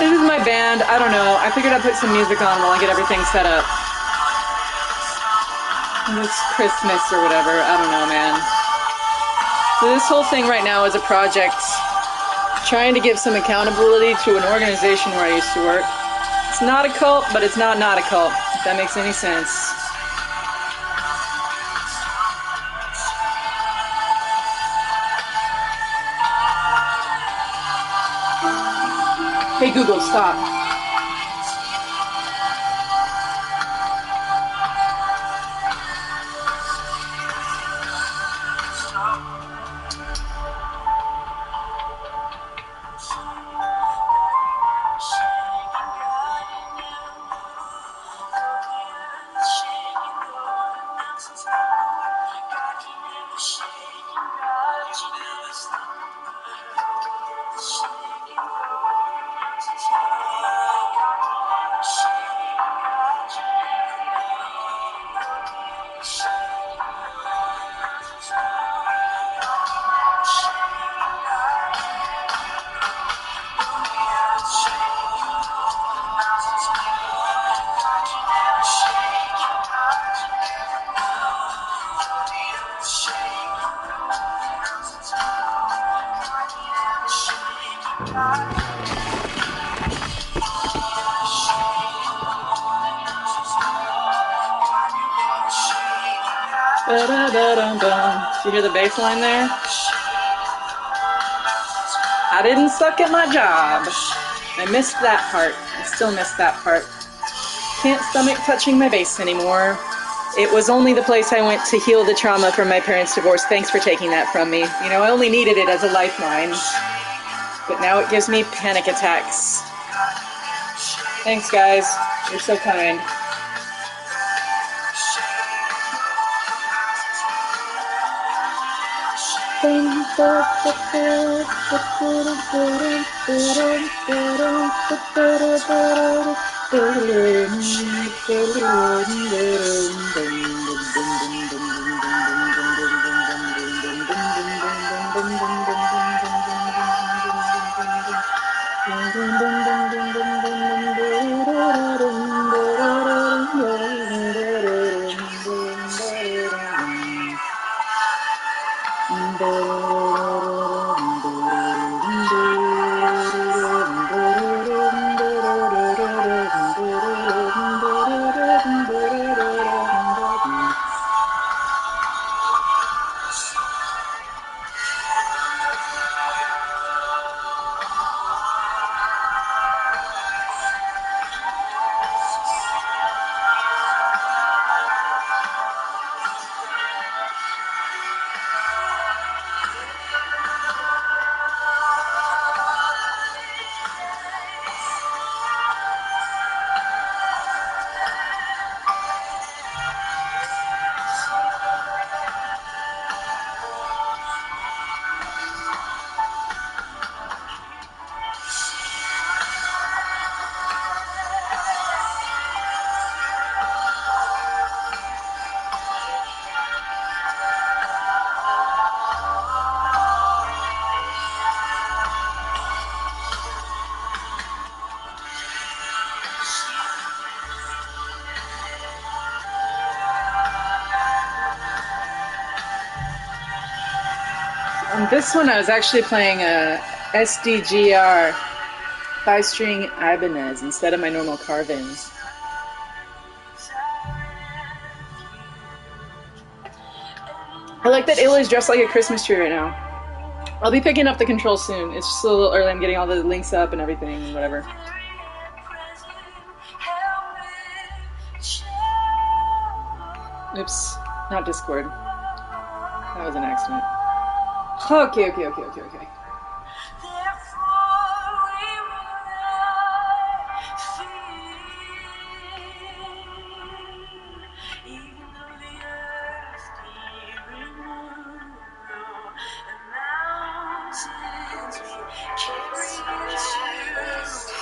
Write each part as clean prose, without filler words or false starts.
This is my band. I don't know. I figured I'd put some music on while I get everything set up. It's Christmas or whatever. I don't know, man. So this whole thing right now is a project trying to give some accountability to an organization where I used to work. It's not a cult, but it's not a cult, if that makes any sense. Hey Google, stop. You hear the bass line there? I didn't suck at my job. I missed that part. I still miss that part. Can't stomach touching my bass anymore. It was only the place I went to heal the trauma from my parents' divorce. Thanks for taking that from me. You know, I only needed it as a lifeline. But now it gives me panic attacks. Thanks, guys. You're so kind. On this one, I was actually playing a SDGR 5-string Ibanez instead of my normal carvings. I like that Ilay's dressed like a Christmas tree right now. I'll be picking up the controls soon. It's just a little early. I'm getting all the links up and everything and whatever. Oops, not Discord. That was an accident. Okay.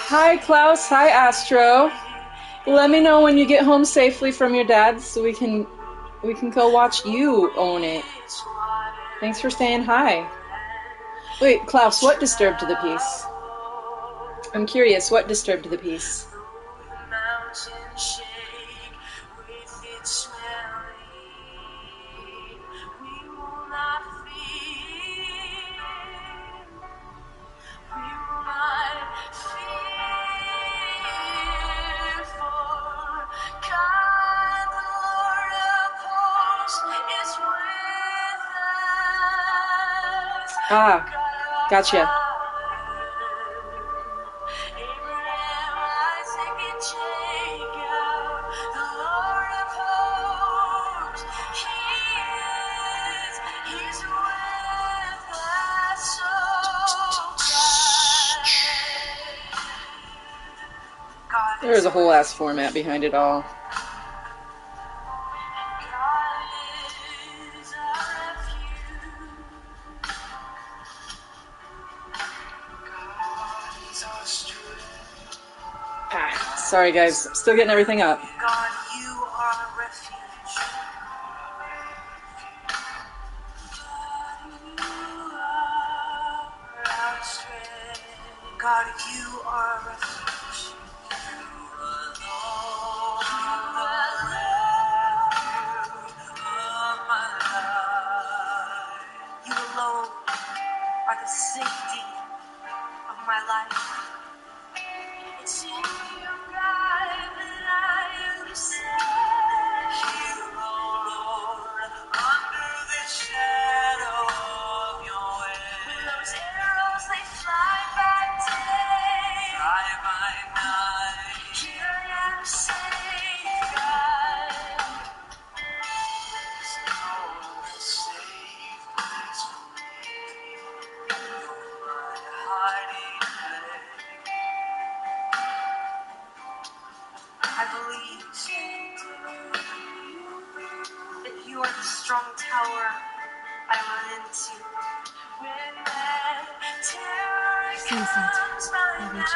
Hi Klaus, hi Astro. Let me know when you get home safely from your dad's so we can go watch you own it. Thanks for saying hi. Wait, Klaus, what disturbed the piece? I'm curious, what disturbed the peace? Ah, gotcha. There's a whole ass format behind it all. Ah, sorry guys, I'm still getting everything up. God, you are a refuge. God, you are a refuge. You alone are the safety of my life. It's in your pride that I am safe. Here, oh Lord, under the shadow of your wings. When those arrows they fly by day, fly by night. Here I am safe, God. There's no safe place for me. You're my hiding place. I believe that you are the strong tower I run into. When terror comes my night,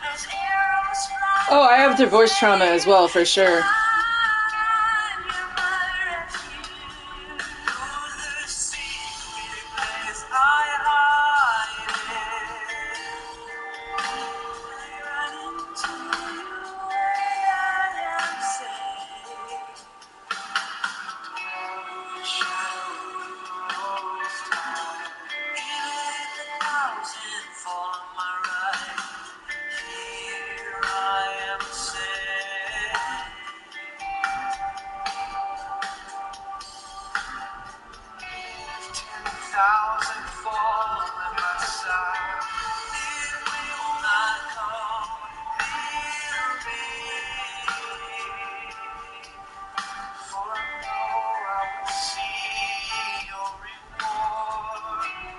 those arrows fly. Oh, I have divorce trauma as well, for sure.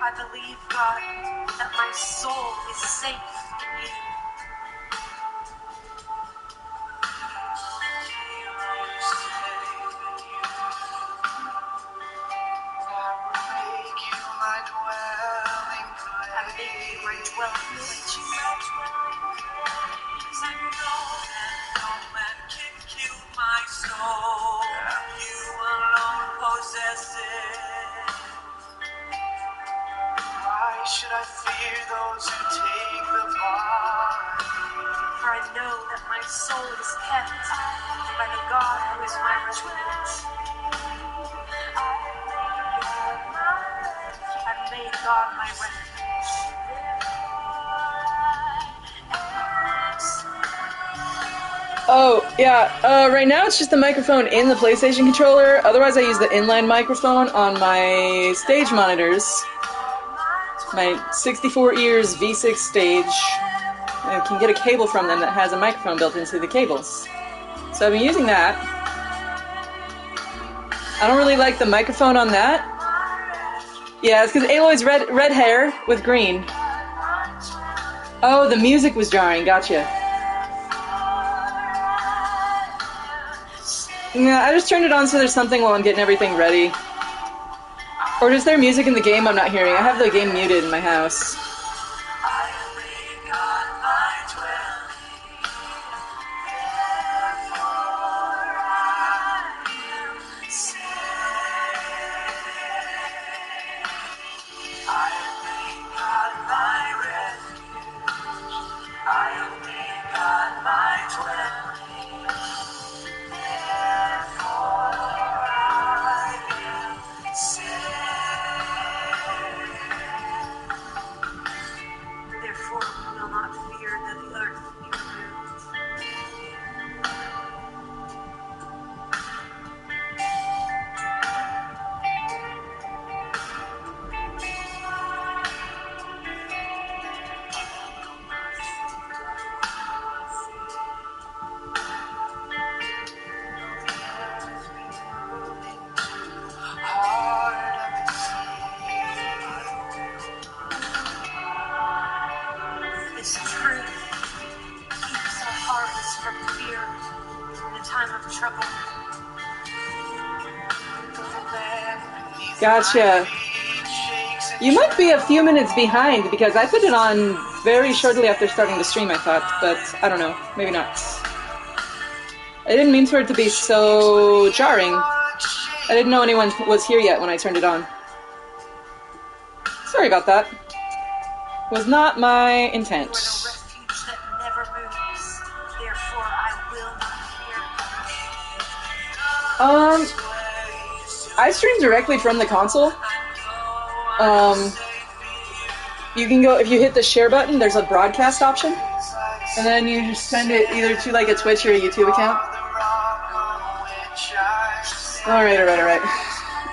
I believe, God, that my soul is safe in you. Why should I fear those who take the body? For I know that my soul is kept by the God who is my refuge. I've made God my refuge. Oh, yeah, right now it's just the microphone in the PlayStation controller. Otherwise I use the inline microphone on my stage monitors. My 64 ears V6 stage. I can get a cable from them that has a microphone built into the cables. So I've been using that. I don't really like the microphone on that. Yeah, it's because Aloy's red hair with green. Oh, the music was jarring, gotcha. Yeah, I just turned it on so there's something while I'm getting everything ready. Or is there music in the game I'm not hearing? I have the game muted in my house. Gotcha. You might be a few minutes behind because I put it on very shortly after starting the stream, I thought, but I don't know. Maybe not. I didn't mean for it to be so jarring. I didn't know anyone was here yet when I turned it on. Sorry about that. Was not my intent. I stream directly from the console. You can go, if you hit the share button, there's a broadcast option. And then you just send it either to like a Twitch or a YouTube account. Alright.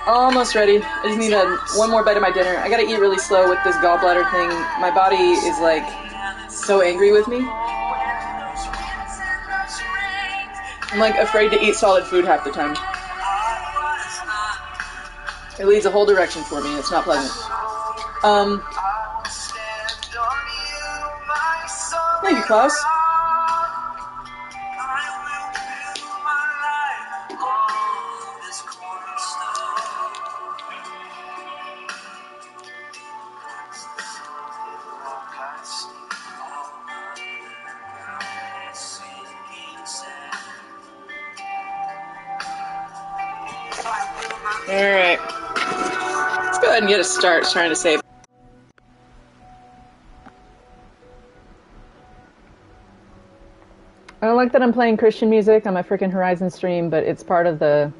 Almost ready. I just need one more bite of my dinner. I gotta eat really slow with this gallbladder thing. My body is like so angry with me. I'm like afraid to eat solid food half the time. It leads a whole direction for me. It's not pleasant. Thank you, Klaus. Alright. Let's go ahead and get a start trying to save. I don't like that I'm playing Christian music on my frickin' Horizon stream, but it's part of the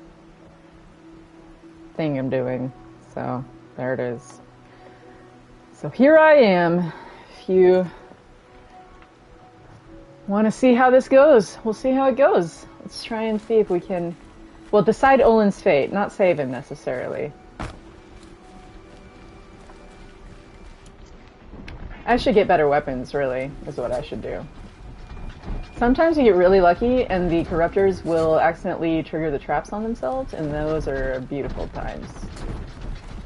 thing I'm doing. So, there it is. So here I am. If you want to see how this goes, we'll see how it goes. Let's try and see if we can... Well, decide Olin's fate, not save him necessarily. I should get better weapons, really, is what I should do. Sometimes you get really lucky and the corruptors will accidentally trigger the traps on themselves, and those are beautiful times.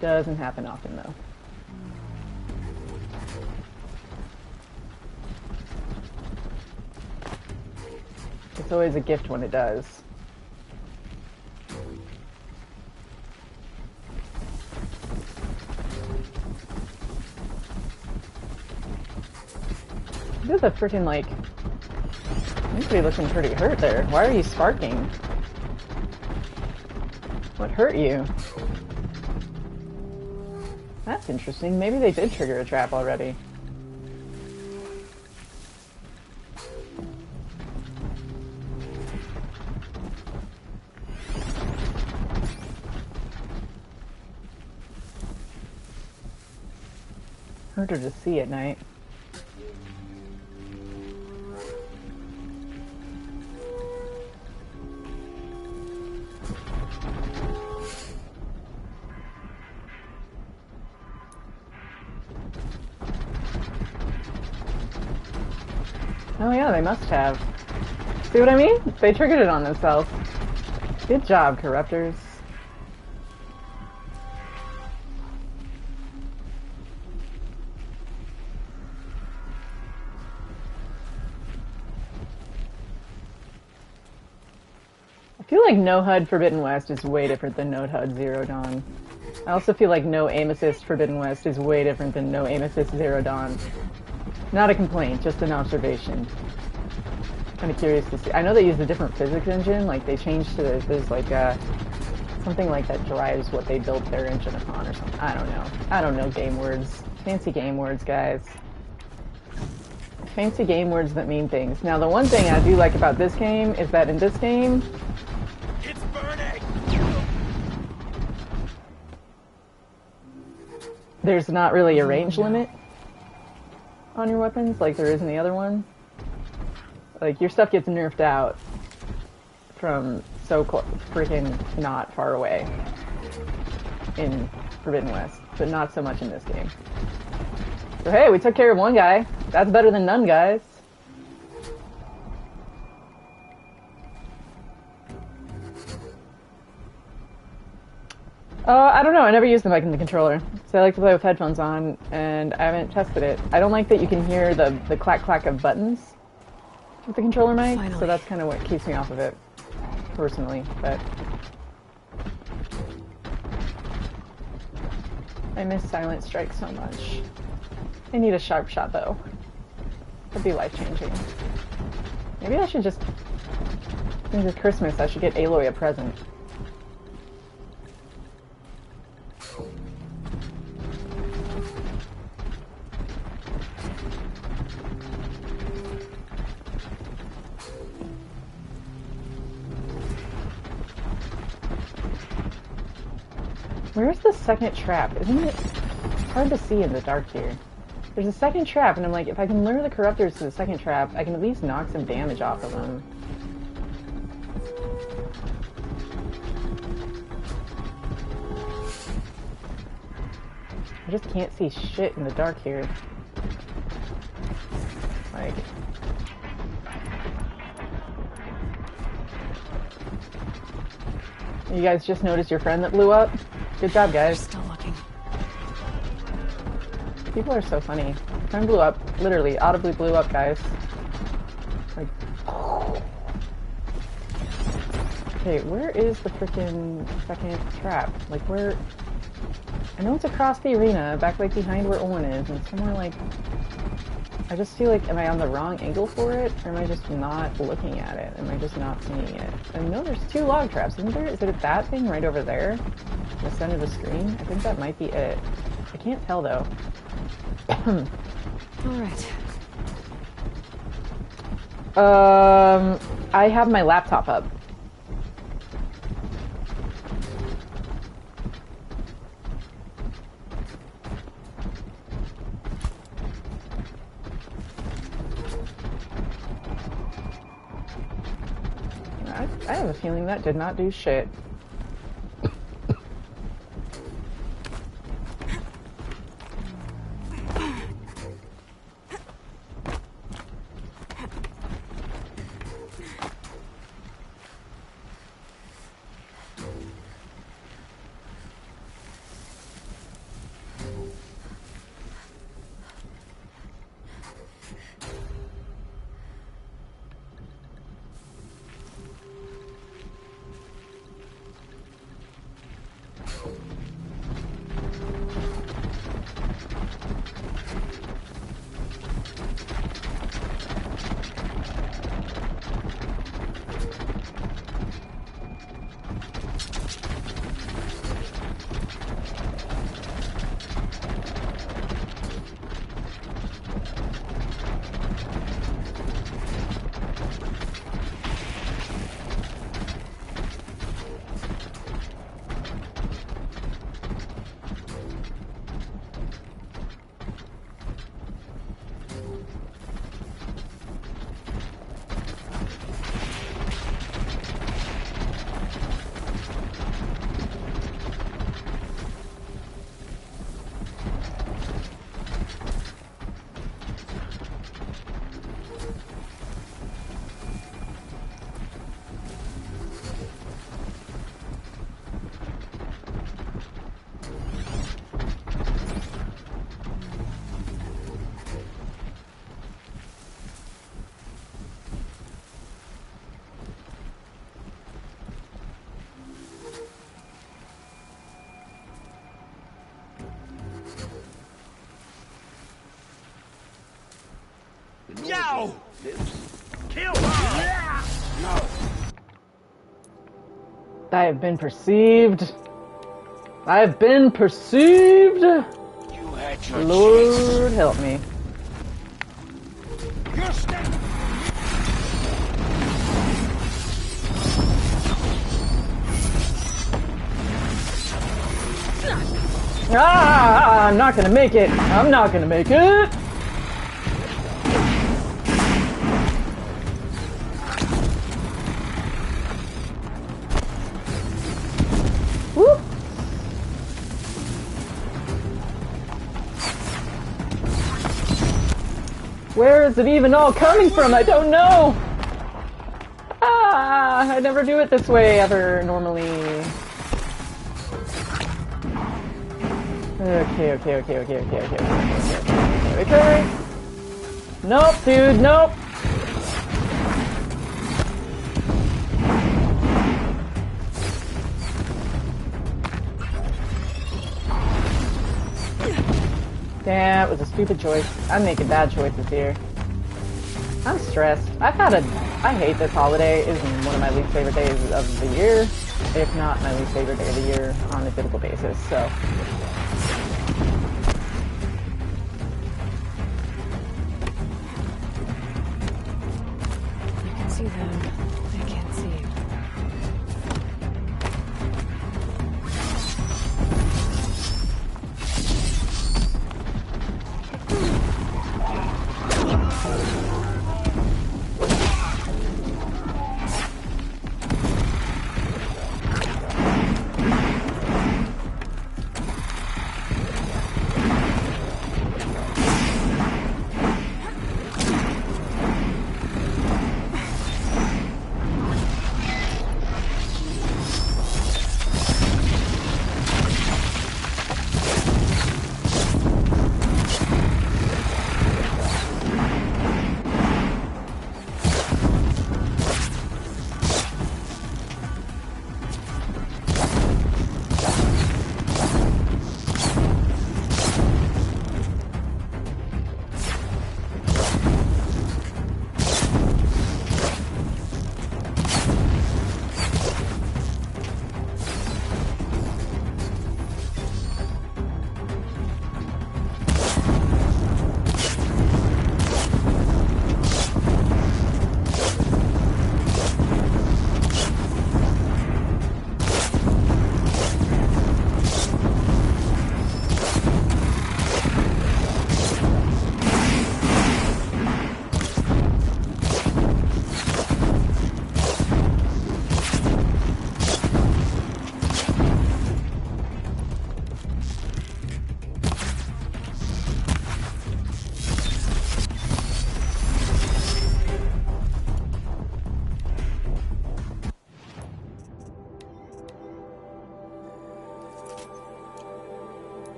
Doesn't happen often, though. It's always a gift when it does. This is a freaking, like... You could be looking pretty hurt there. Why are you sparking? What hurt you? That's interesting. Maybe they did trigger a trap already. Harder to see at night. Oh yeah, they must have. See what I mean? They triggered it on themselves. Good job, corruptors. I feel like no HUD Forbidden West is way different than no HUD Zero Dawn. I also feel like no aim assist Forbidden West is way different than no aim assist Zero Dawn. Not a complaint, just an observation. Kind of curious to see. I know they use a different physics engine, like they changed to, there's like something like that drives what they built their engine upon or something. I don't know. I don't know game words. Fancy game words, guys. Fancy game words that mean things. Now the one thing I do like about this game is that in this game... It's burning! There's not really a range limit on your weapons, like there is in the other one. Like, your stuff gets nerfed out from so freaking not far away in Forbidden West, but not so much in this game. So hey, we took care of one guy. That's better than none, guys. I don't know, I never used the mic in the controller, so I like to play with headphones on, and I haven't tested it. I don't like that you can hear the clack-clack of buttons with the controller mic, so that's kind of what keeps me off of it, personally, but... I miss Silent Strike so much. I need a sharp shot though. It'd be life-changing. Maybe I should just... Since it's Christmas, I should get Aloy a present. Where's the second trap? Isn't it hard to see in the dark here? There's a second trap, and I'm like, if I can lure the corruptors to the second trap, I can at least knock some damage off of them. I just can't see shit in the dark here. Like... You guys just noticed your friend that blew up? Good job, guys. Still looking. People are so funny. Friend blew up. Literally, audibly blew up, guys. Like... Okay, where is the frickin' second trap? Like, where... I know it's across the arena, back like behind where Owen is, and somewhere like... I just feel like, am I on the wrong angle for it? Or am I just not looking at it? Am I just not seeing it? I know there's 2 log traps, isn't there? Is it that thing right over there? In the center of the screen? I think that might be it. I can't tell though. Alright. I have my laptop up. I have a feeling that did not do shit. Yo! Kill her! I have been perceived. I have been perceived. You had your Lord help me. You're standing. Ah! I'm not gonna make it. I'm not gonna make it. Whoop. Where is it even all coming from? I don't know. Ah! I never do it this way ever normally. Okay. Nope, dude, nope. a stupid choice. I'm making bad choices here. I'm stressed. I hate this holiday. It's one of my least favorite days of the year, if not my least favorite day of the year on a typical basis, so. You can see them. They can't see you.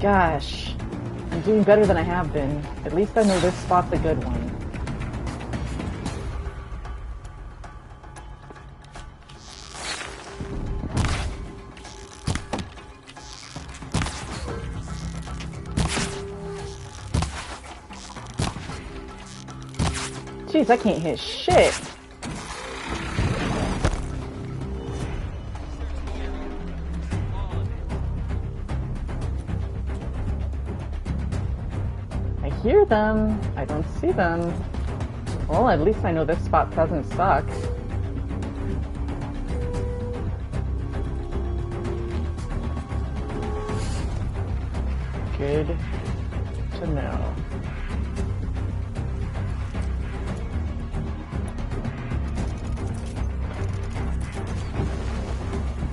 Gosh, I'm doing better than I have been. At least I know this spot's a good one. Jeez, I can't hit shit. I hear them. I don't see them. Well, at least I know this spot doesn't suck. Good to know.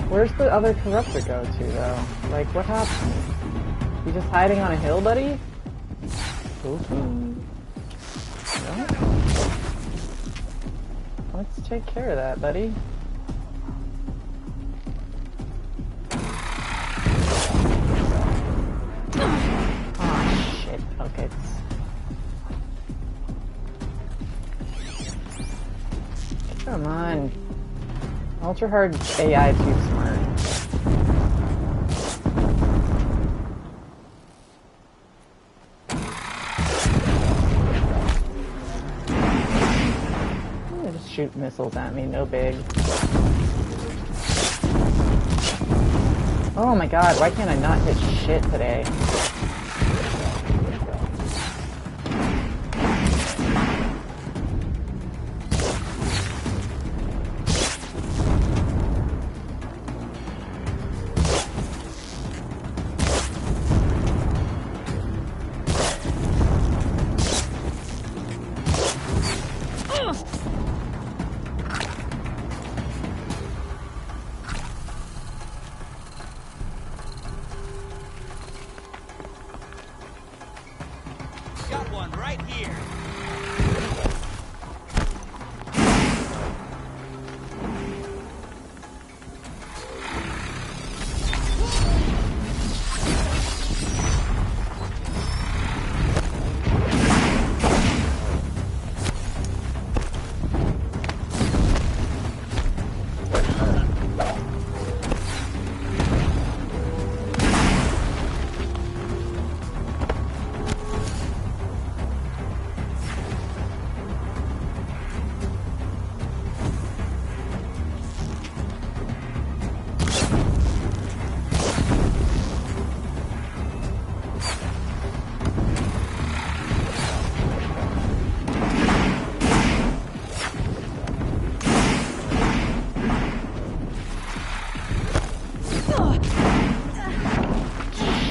Where's the other corruptor go to, though? Like, what happened? You just hiding on a hill, buddy? No? Let's take care of that, buddy. Oh, shit. Okay. Come on. Ultra hard AI too smart. Just shoot missiles at me, no big. Oh my god, why can't I not hit shit today?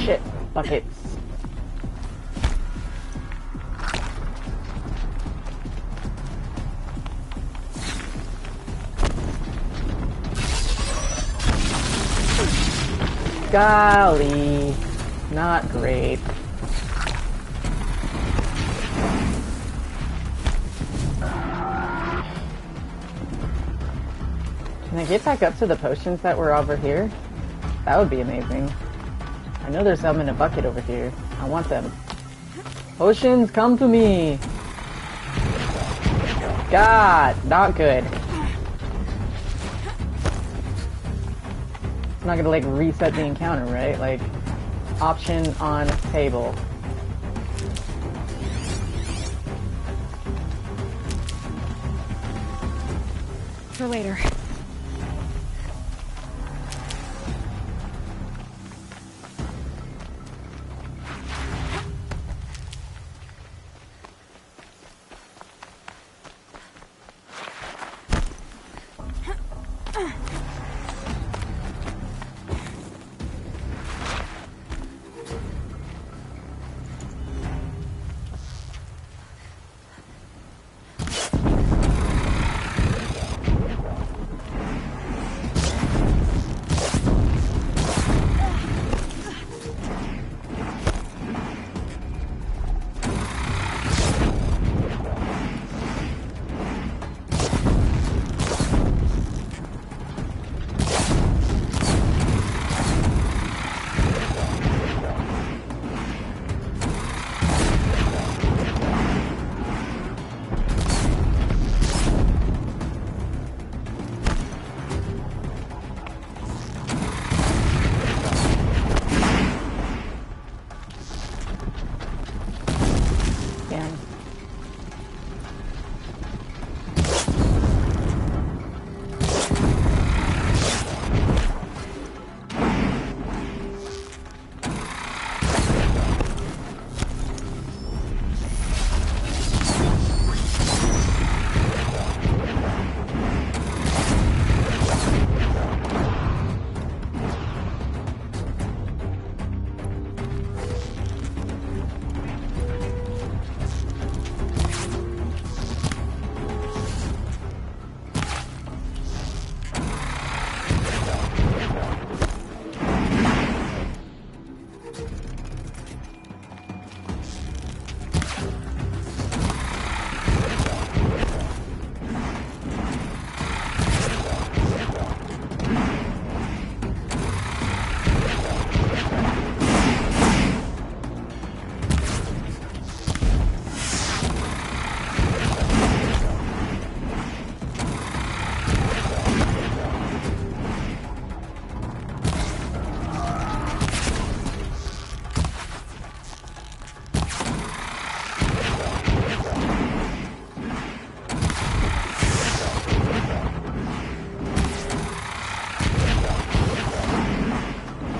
shit. Buckets. Golly. Not great. Can I get back up to the potions that were over here? That would be amazing. I know there's some in a bucket over here. I want them. Potions, come to me! God, not good. It's not gonna like reset the encounter, right? Like, option on table. For later.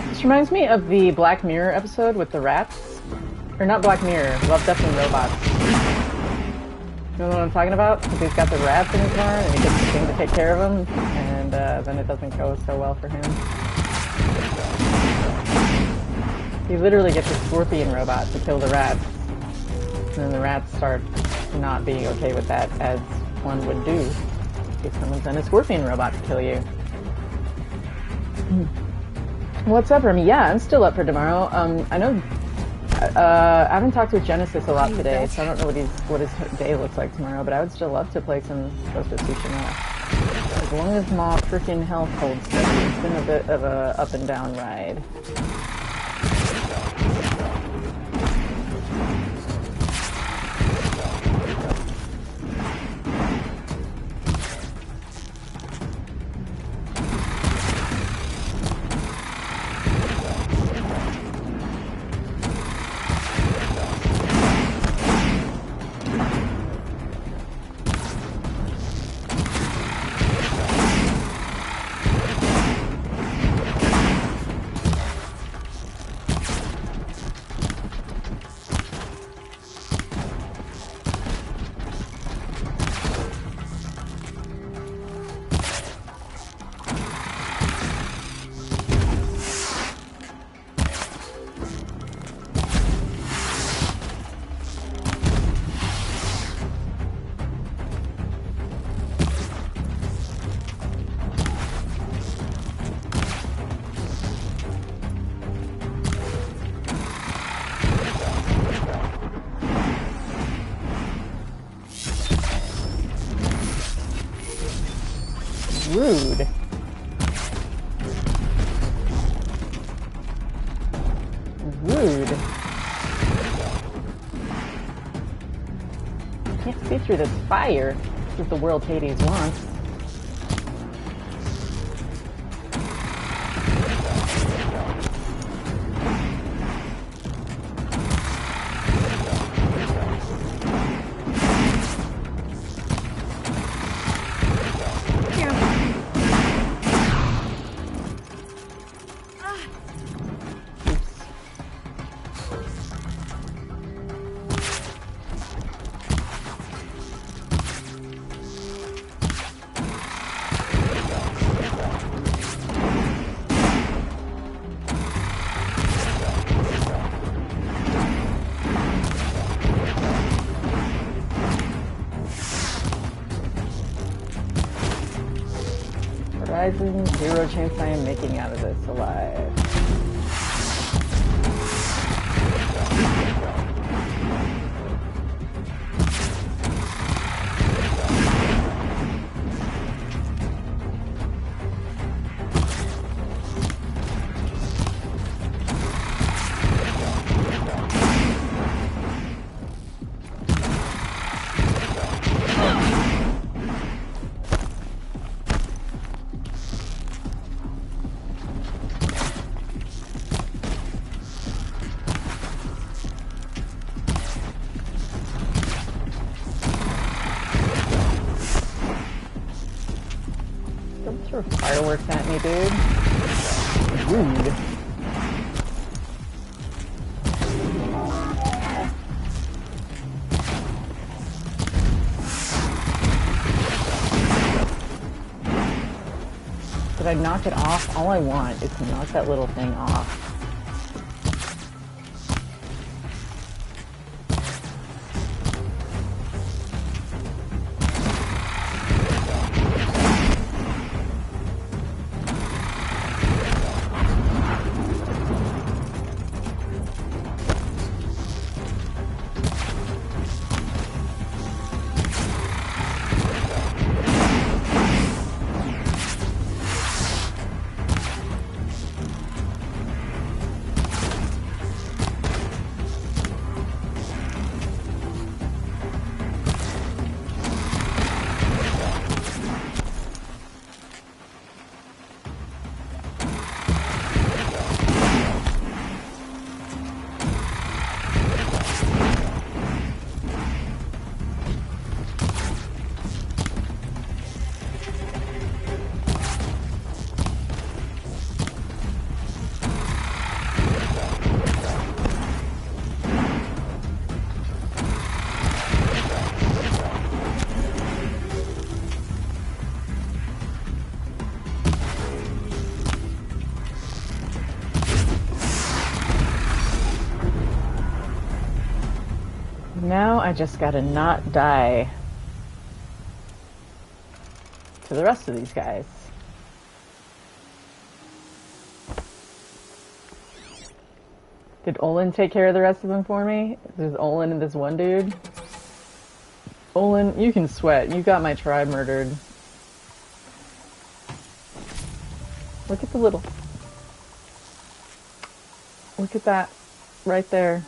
This reminds me of the Black Mirror episode with the rats. Or not Black Mirror, Love, Death, and Robots. You know what I'm talking about? Because he's got the rats in his barn and he gets the thing to take care of them, and then it doesn't go so well for him. He literally gets a scorpion robot to kill the rats. And then the rats start not being okay with that, as one would do if someone sent a scorpion robot to kill you. What's up, Remy? Yeah, I'm still up for tomorrow. I know I haven't talked with Genesis a lot today, so I don't know what his day looks like tomorrow, but I would still love to play some Ghost of Tsushima. As long as my freaking health holds steady. It's been a bit of a up and down ride. Rude. Rude. Can't see through this fire. This is the world Hades wants. Horizon, zero chance I am making out of this alive. Throw fireworks at me, dude. Rude. Did I knock it off? All I want is to knock that little thing off. Now I just gotta not die to the rest of these guys. Did Olin take care of the rest of them for me? There's Olin and this one dude. Olin, you can sweat. You got my tribe murdered. Look at the little... Look at that. Right there.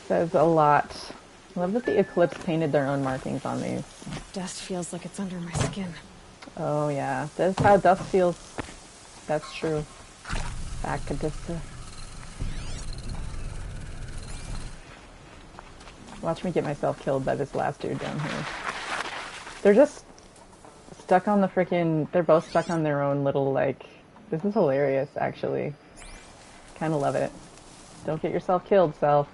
Says a lot. I love that the Eclipse painted their own markings on these. Dust feels like it's under my skin. Oh yeah, that's how dust feels. That's true. Bacadista. Watch me get myself killed by this last dude down here. They're just stuck on the frickin'... They're both stuck on their own little, like... This is hilarious, actually. Kinda love it. Don't get yourself killed, self.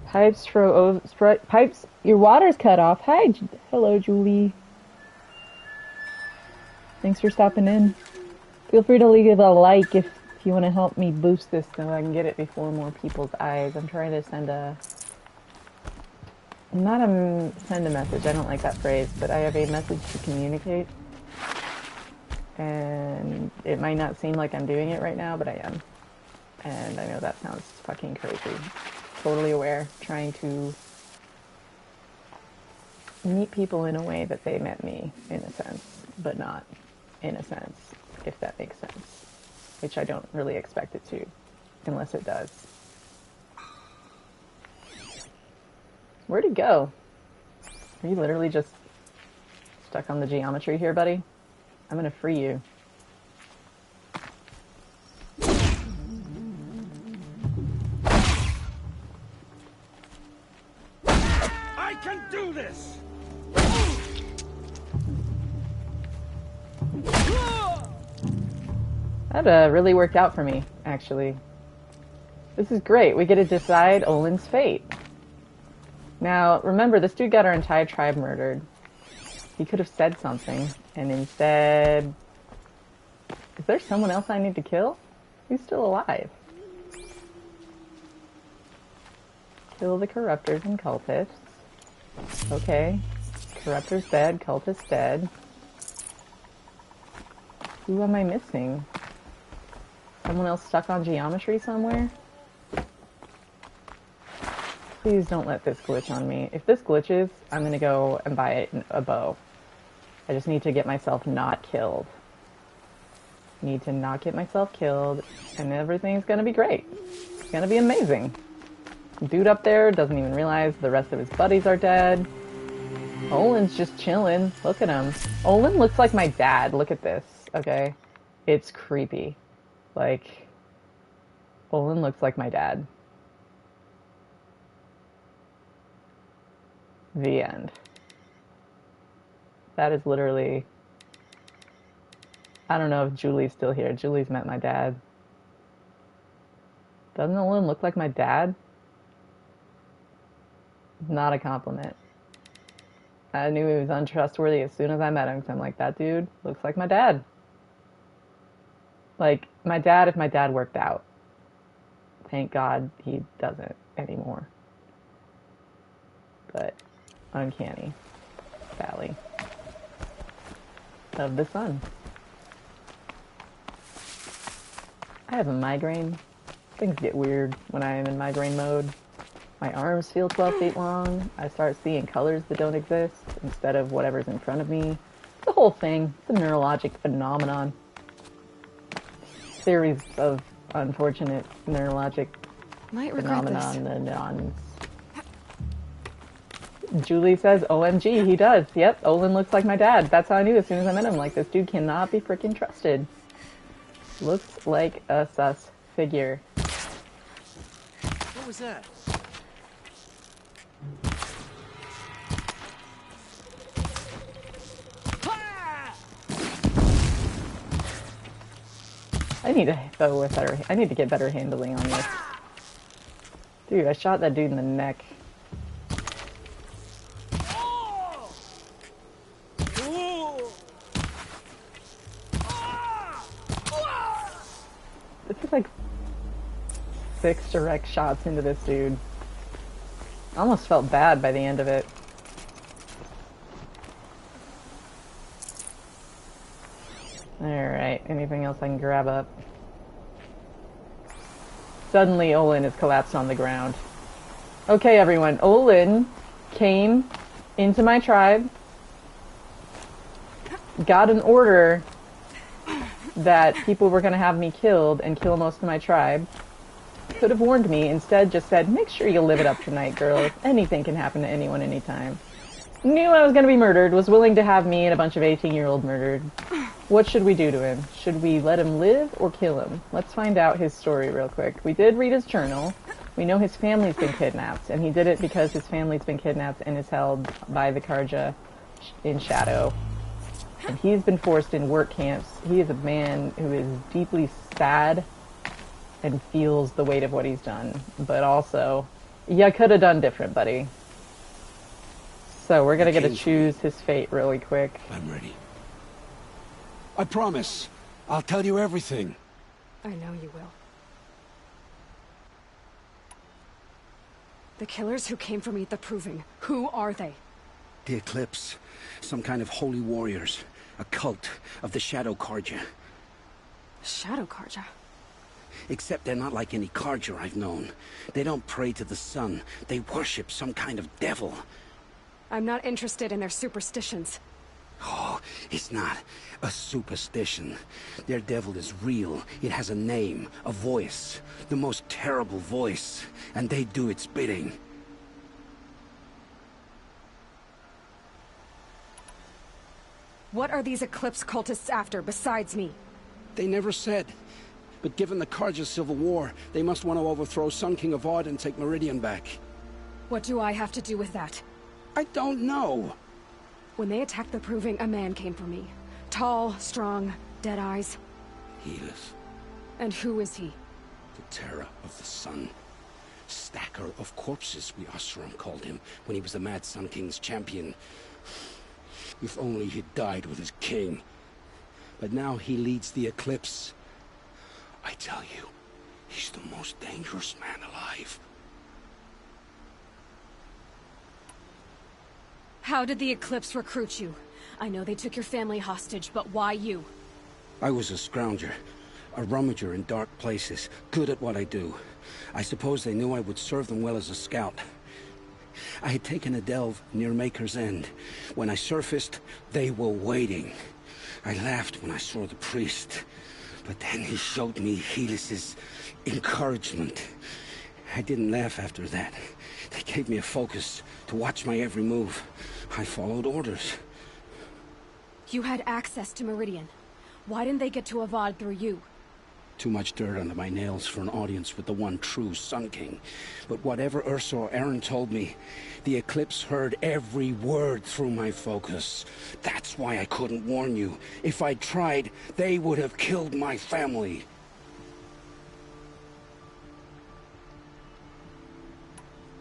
Pipes, pipes, your water's cut off. Hi, hello, Julie. Thanks for stopping in. Feel free to leave a like if you want to help me boost this so I can get it before more people's eyes. I'm trying to send a... Not a send a message, I don't like that phrase, but I have a message to communicate. And it might not seem like I'm doing it right now, but I am. And I know that sounds fucking crazy. totally aware, trying to meet people in a way that they met me, in a sense, but not in a sense, if that makes sense. Which I don't really expect it to, unless it does. Where'd it go? Are you literally just stuck on the geometry here, buddy? I'm gonna free you. I can do this! That really worked out for me, actually. This is great. We get to decide Olin's fate. Now, remember, this dude got our entire tribe murdered. He could have said something, and instead... Is there someone else I need to kill? Who's still alive? Kill the corruptors and cultists. Okay. Corruptor's dead, cultist dead. Who am I missing? Someone else stuck on geometry somewhere? Please don't let this glitch on me. If this glitches, I'm gonna go and buy a bow. I just need to get myself not killed. Need to not get myself killed, and everything's gonna be great. It's gonna be amazing. Dude up there doesn't even realize the rest of his buddies are dead. Olin's just chilling. Look at him. Olin looks like my dad. Look at this, okay? It's creepy. Like, Olin looks like my dad. The end. That is literally... I don't know if Julie's still here. Julie's met my dad. Doesn't Olin look like my dad? Not a compliment. I knew he was untrustworthy as soon as I met him, because I'm like, that dude looks like my dad. Like, my dad if my dad worked out. Thank God he doesn't anymore. But, uncanny valley of the sun. I have a migraine. Things get weird when I am in migraine mode. My arms feel 12 feet long. I start seeing colors that don't exist instead of whatever's in front of me. The whole thing. It's a neurologic phenomenon. Series of unfortunate neurologic phenomenons. Julie says, OMG, he does. Yep, Olin looks like my dad. That's how I knew as soon as I met him. Like, this dude cannot be freaking trusted. Looks like a sus figure. What was that? I need to go with better. I need to get better handling on this. Dude, I shot that dude in the neck. This is like 6 direct shots into this dude. I almost felt bad by the end of it. Alright, anything else I can grab up? Suddenly Olin is collapsed on the ground. Okay everyone, Olin came into my tribe, got an order that people were going to have me killed and kill most of my tribe. Could have warned me, instead just said, make sure you live it up tonight, girl. Anything can happen to anyone anytime. Knew I was going to be murdered, was willing to have me and a bunch of 18-year-old murdered. What should we do to him? Should we let him live or kill him? Let's find out his story real quick. We did read his journal. We know his family's been kidnapped, and he did it because his family's been kidnapped and is held by the Karja in shadow. And he's been forced in work camps. He is a man who is deeply sad and feels the weight of what he's done. But also, you could have done different, buddy. So we're gonna get to choose his fate really quick. I'm ready. I promise. I'll tell you everything. I know you will. The killers who came for me at the Proving, who are they? The Eclipse. Some kind of holy warriors. A cult of the Shadow Karja. Shadow Karja? Except they're not like any Carja I've known. They don't pray to the sun. They worship some kind of devil. I'm not interested in their superstitions. Oh, it's not a superstition. Their devil is real. It has a name, a voice. The most terrible voice. And they do its bidding. What are these Eclipse cultists after, besides me? They never said. But given the Carja civil war, they must want to overthrow Sun King Avad and take Meridian back. What do I have to do with that? I don't know. When they attacked the Proving, a man came for me. Tall, strong, dead eyes. Helis, And who is he? the terror of the sun. Stacker of corpses, we Oseram called him, when he was the Mad Sun King's champion. If only he'd died with his king. But now he leads the Eclipse. I tell you, he's the most dangerous man alive. How did the Eclipse recruit you? I know they took your family hostage, but why you? I was a scrounger, a rummager in dark places, good at what I do. I suppose they knew I would serve them well as a scout. I had taken a delve near Maker's End. When I surfaced, they were waiting. I laughed when I saw the priest, but then he showed me Helis's encouragement. I didn't laugh after that. They gave me a focus to watch my every move. I followed orders. You had access to Meridian. Why didn't they get to Avad through you? Too much dirt under my nails for an audience with the one true Sun King. But whatever Ursa or Aaron told me, the Eclipse heard every word through my focus. That's why I couldn't warn you. If I'd tried, they would have killed my family.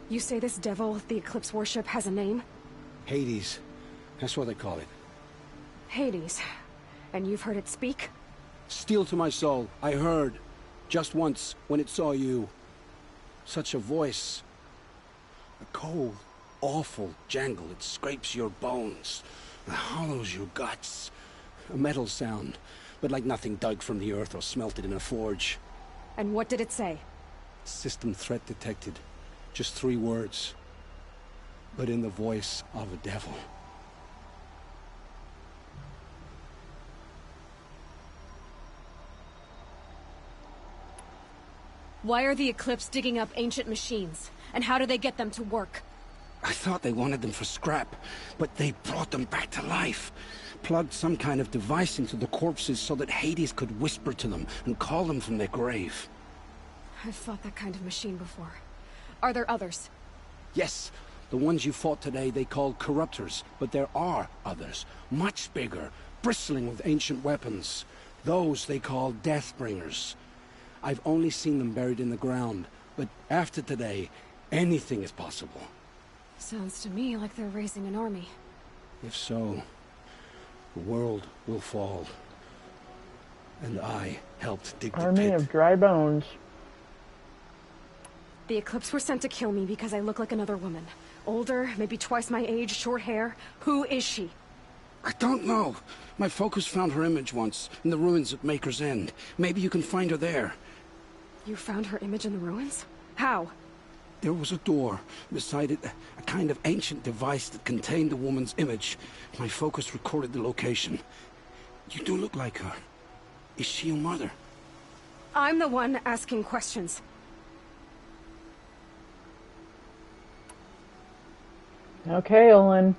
You say this devil the Eclipse worship has a name? Hades. That's what they call it. Hades. And you've heard it speak? Steel to my soul, I heard. Just once, when it saw you. Such a voice. A cold, awful jangle. It scrapes your bones. It hollows your guts. A metal sound, but like nothing dug from the earth or smelted in a forge. And what did it say? System threat detected. Just 3 words. But in the voice of a devil. Why are the Eclipse digging up ancient machines? And how do they get them to work? I thought they wanted them for scrap, but they brought them back to life. Plugged some kind of device into the corpses so that Hades could whisper to them and call them from their grave. I've fought that kind of machine before. Are there others? Yes, the ones you fought today they called corruptors, but there are others, much bigger, bristling with ancient weapons. Those they call Deathbringers. I've only seen them buried in the ground, but after today, anything is possible. Sounds to me like they're raising an army. If so, the world will fall. And I helped dig the Army pit. of dry bones. The Eclipse were sent to kill me because I look like another woman. Older, maybe twice my age, short hair. Who is she? I don't know. My focus found her image once, in the ruins at Maker's End. Maybe you can find her there. You found her image in the ruins? How? There was a door. Beside it, a kind of ancient device that contained the woman's image. My focus recorded the location. You do look like her. Is she your mother? I'm the one asking questions. Okay, Olin.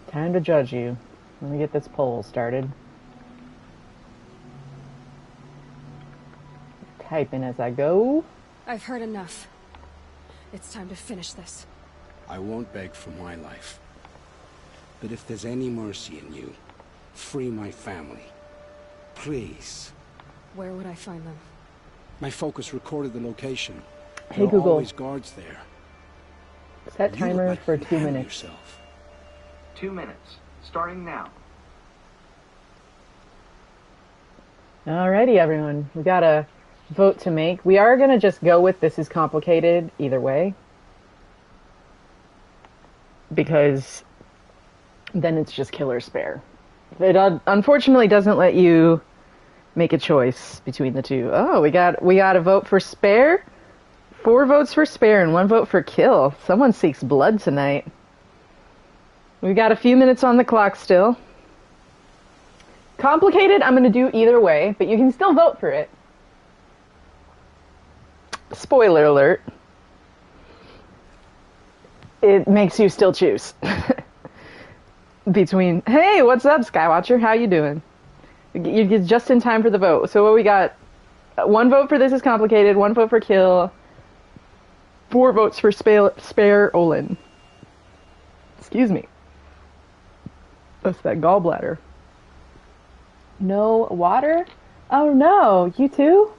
Time to judge you. Let me get this poll started. Typing as I go. I've heard enough. It's time to finish this. I won't beg for my life. But if there's any mercy in you, free my family. Please. Where would I find them? My focus recorded the location. Hey, There are Google. always guards there. Set You look timer like for you can 2 handle minutes. yourself. 2 minutes, starting now. Alrighty, everyone. We got a vote to make. We are going to just go with this is complicated either way. Because then it's just kill or spare. It unfortunately doesn't let you make a choice between the two. Oh, we got a vote for spare. 4 votes for spare and 1 vote for kill. Someone seeks blood tonight. We got a few minutes on the clock still. Complicated, I'm going to do either way, but you can still vote for it. Spoiler alert. It makes you still choose. Between, hey, what's up, Skywatcher? How you doing? You get just in time for the vote. So what we got, 1 vote for this is complicated, 1 vote for kill, 4 votes for spare Olin. Excuse me. That's that gallbladder. No water? Oh no, you too?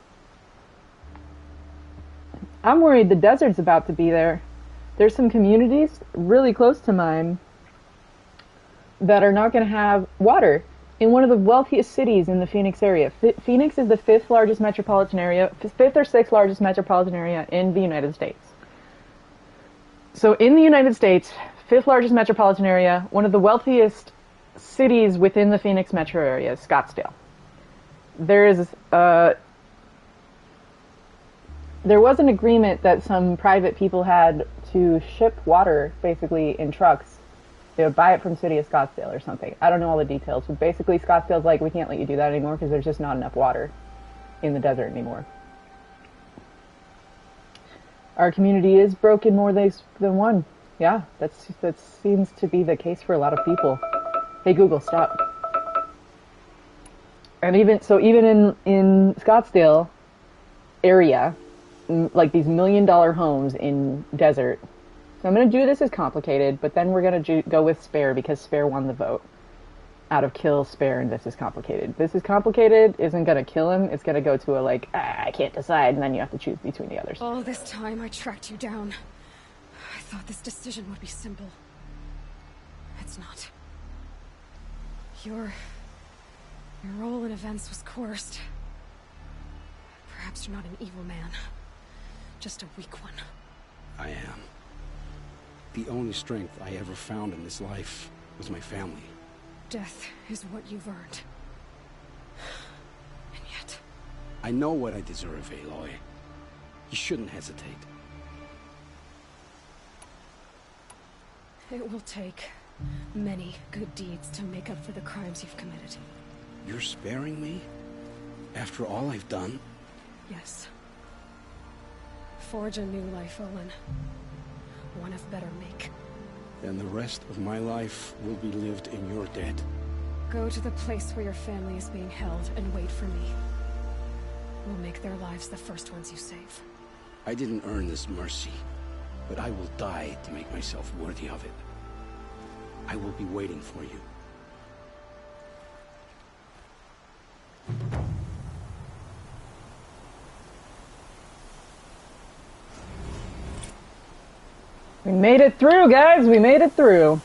I'm worried the desert's about to be there. There's some communities really close to mine that are not going to have water in one of the wealthiest cities in the Phoenix area. Phoenix is the 5th largest metropolitan area, 5th or 6th largest metropolitan area in the United States. So in the United States, 5th largest metropolitan area, one of the wealthiest cities within the Phoenix metro area is Scottsdale. There was an agreement that some private people had to ship water, basically, in trucks. They would buy it from City of Scottsdale or something. I don't know all the details, but basically Scottsdale's like, we can't let you do that anymore because there's just not enough water in the desert anymore. Our community is broken more than one. Yeah, that seems to be the case for a lot of people. Hey Google, stop. And even in Scottsdale area, like these $1 million homes in desert. So I'm going to do this as complicated, but then we're going to go with spare because spare won the vote. Out of kill, spare, and this is complicated. This is complicated isn't going to kill him. It's going to go to a I can't decide, and then you have to choose between the others. All this time I tracked you down. I thought this decision would be simple. It's not. Your role in events was coerced. Perhaps you're not an evil man. Just a weak one. I am. The only strength I ever found in this life was my family. Death is what you've earned. And yet... I know what I deserve, Aloy. You shouldn't hesitate. It will take many good deeds to make up for the crimes you've committed. You're sparing me? After all I've done? Yes. Forge a new life, Olin. One of better make. Then the rest of my life will be lived in your debt. Go to the place where your family is being held and wait for me. We'll make their lives the first ones you save. I didn't earn this mercy, but I will die to make myself worthy of it. I will be waiting for you. We made it through, guys! We made it through.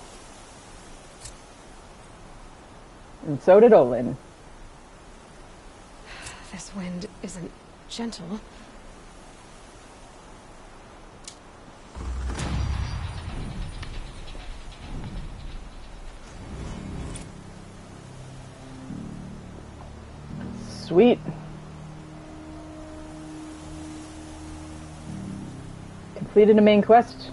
And so did Olin. This wind isn't gentle. Sweet. Completed a main quest.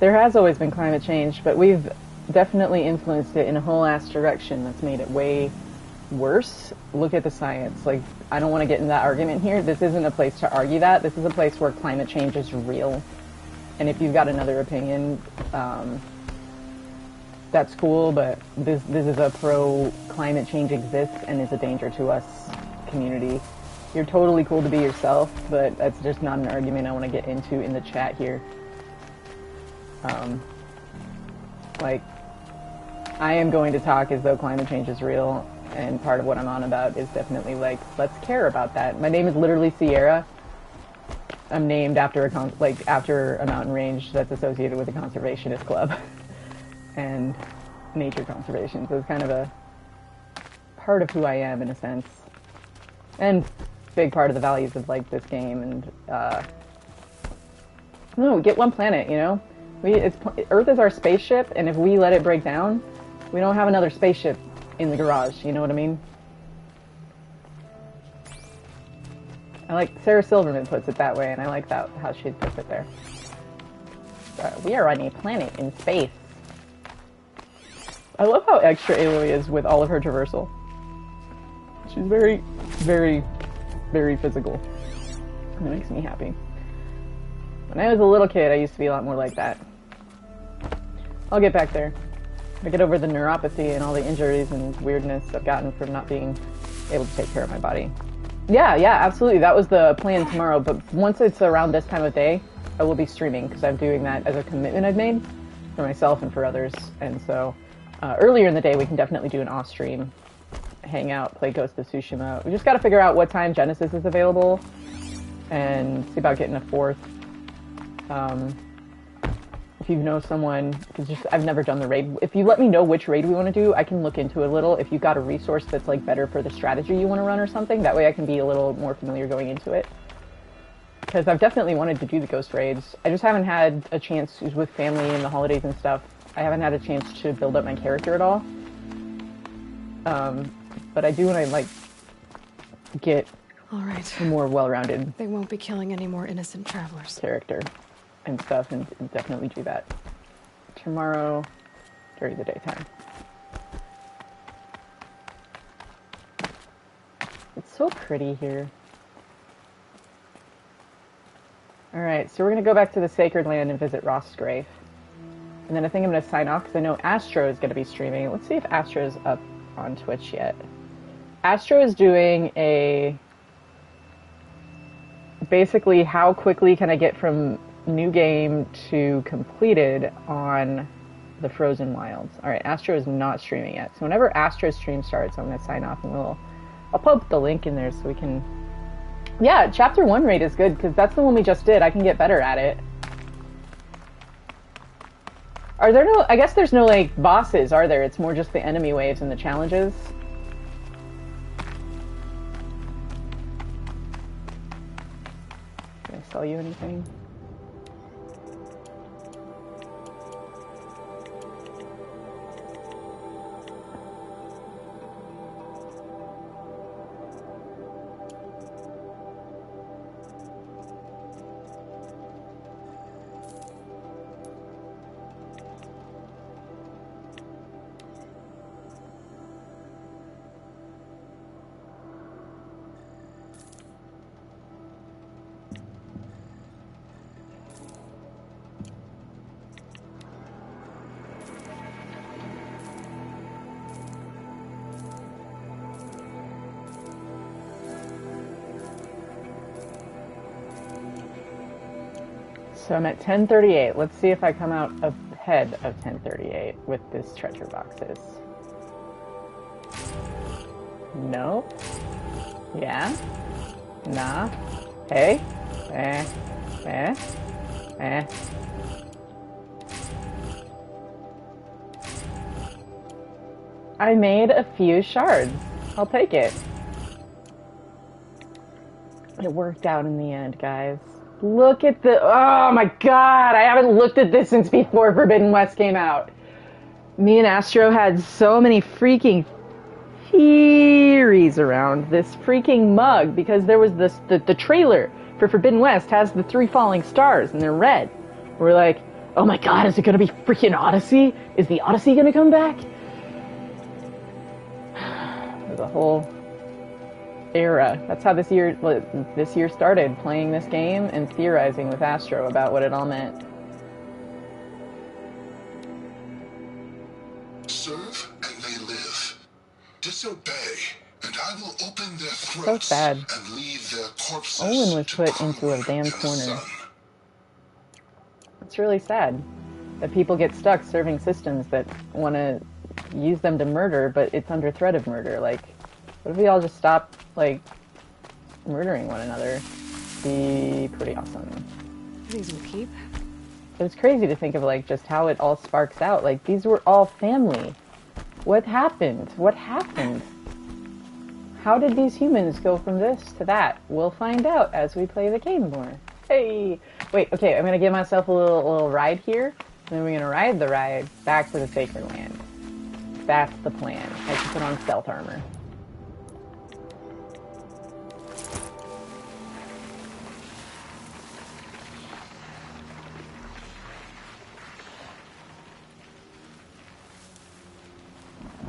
There has always been climate change, but we've definitely influenced it in a whole ass direction that's made it way worse. Look at the science. Like, I don't want to get in that argument here. This isn't a place to argue that. This is a place where climate change is real. And if you've got another opinion, that's cool, but this is a pro-climate change exists and is a danger to us community. You're totally cool to be yourself, but that's just not an argument I want to get into in the chat here. Like, I am going to talk as though climate change is real, and part of what I'm on about is definitely, like, let's care about that. My name is literally Sierra. I'm named after after a mountain range that's associated with a conservationist club and nature conservation. So it's kind of a part of who I am in a sense, and big part of the values of like this game. And no, get one planet, you know. Earth is our spaceship, and if we let it break down, we don't have another spaceship in the garage. You know what I mean? I like Sarah Silverman puts it that way, and I like that how she puts it there. We are on a planet in space. I love how extra Aloy is with all of her traversal. She's very, very, very physical. It makes me happy. When I was a little kid, I used to be a lot more like that. I'll get back there. I get over the neuropathy and all the injuries and weirdness I've gotten from not being able to take care of my body. Yeah, absolutely. That was the plan tomorrow, but once it's around this time of day, I will be streaming, because I'm doing that as a commitment I've made for myself and for others. And so, earlier in the day, we can definitely do an off-stream, hang out, play Ghost of Tsushima. We just gotta figure out what time Genesis is available, and see about getting a fourth. If you know someone, because I've never done the raid. If you let me know which raid we want to do, I can look into it a little. If you've got a resource that's like better for the strategy you want to run or something, that way I can be a little more familiar going into it. Because I've definitely wanted to do the ghost raids. I just haven't had a chance, with family and the holidays and stuff, I haven't had a chance to build up my character at all. But I do when I, like, get All right. a more well-rounded They won't be killing any more innocent travelers. character and stuff, and definitely do that tomorrow during the daytime. It's so pretty here. Alright, so we're going to go back to the Sacred Land and visit Rost's grave. And then I think I'm going to sign off, because I know Astro is going to be streaming. Let's see if Astro is up on Twitch yet. Astro is doing a... basically, how quickly can I get from new game to completed on the Frozen Wilds. Alright, Astro is not streaming yet. So whenever Astro's stream starts, I'm going to sign off, and I'll put the link in there so we can... Yeah, Chapter 1 raid is good, because that's the one we just did. I can get better at it. Are there no... I guess there's no, like, bosses, are there? It's more just the enemy waves and the challenges. Can I sell you anything? So I'm at 1038. Let's see if I come out ahead of 1038 with this treasure boxes. No. Yeah. Nah. Hey. I made a few shards. I'll take it. It worked out in the end, guys. Look at the... Oh my god! I haven't looked at this since before Forbidden West came out. Me and Astro had so many freaking theories around this freaking mug, because there was this... The trailer for Forbidden West has the 3 falling stars, and they're red. We're like, oh my god, is it gonna be freaking Odyssey? Is the Odyssey gonna come back? There's a whole... era. That's how this year started, playing this game and theorizing with Astro about what it all meant. Serve and they live. Disobey, and I will open their throats So sad. and leave their corpses. Owen was put into a damn corner. It's really sad that people get stuck serving systems that want to use them to murder, but it's under threat of murder. Like, what if we all just stop, like, murdering one another? Be pretty awesome. These will keep. But it's crazy to think of, like, just how it all sparks out. Like, these were all family. What happened? What happened? How did these humans go from this to that? We'll find out as we play the game more. Hey! Wait, okay, I'm gonna give myself a little ride here. Then we're gonna ride the ride back to the Sacred Land. That's the plan. I should put on stealth armor.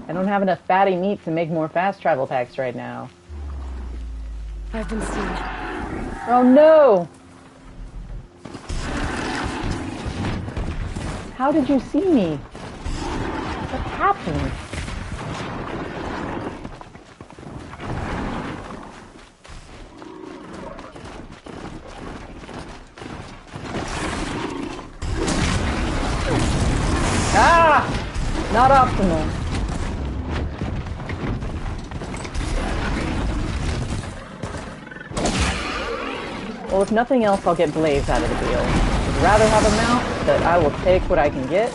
I don't have enough fatty meat to make more fast travel packs right now. I've been seen. Oh no! How did you see me? What happened? Ah! Not optimal. Well, if nothing else, I'll get Blaze out of the deal. I'd rather have a mount, but I will take what I can get.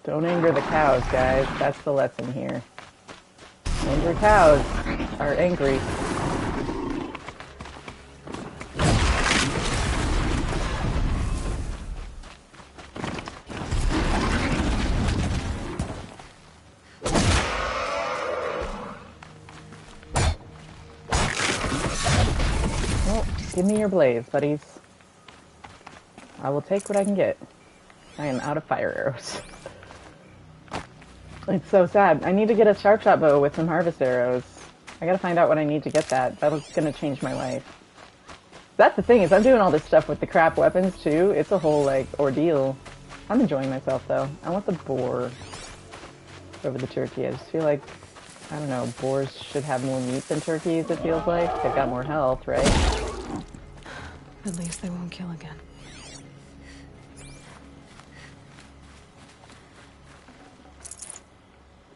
Don't anger the cows, guys. That's the lesson here. Angry cows are angry. Well, give me your blaze, buddies. I will take what I can get. I am out of fire arrows. It's so sad. I need to get a sharp shot bow with some harvest arrows. I gotta find out what I need to get that. That was gonna change my life. That's the thing, is I'm doing all this stuff with the crap weapons too. It's a whole, like, ordeal. I'm enjoying myself though. I want the boar over the turkey. I just feel like, I don't know, boars should have more meat than turkeys, it feels like. They've got more health, right? At least they won't kill again.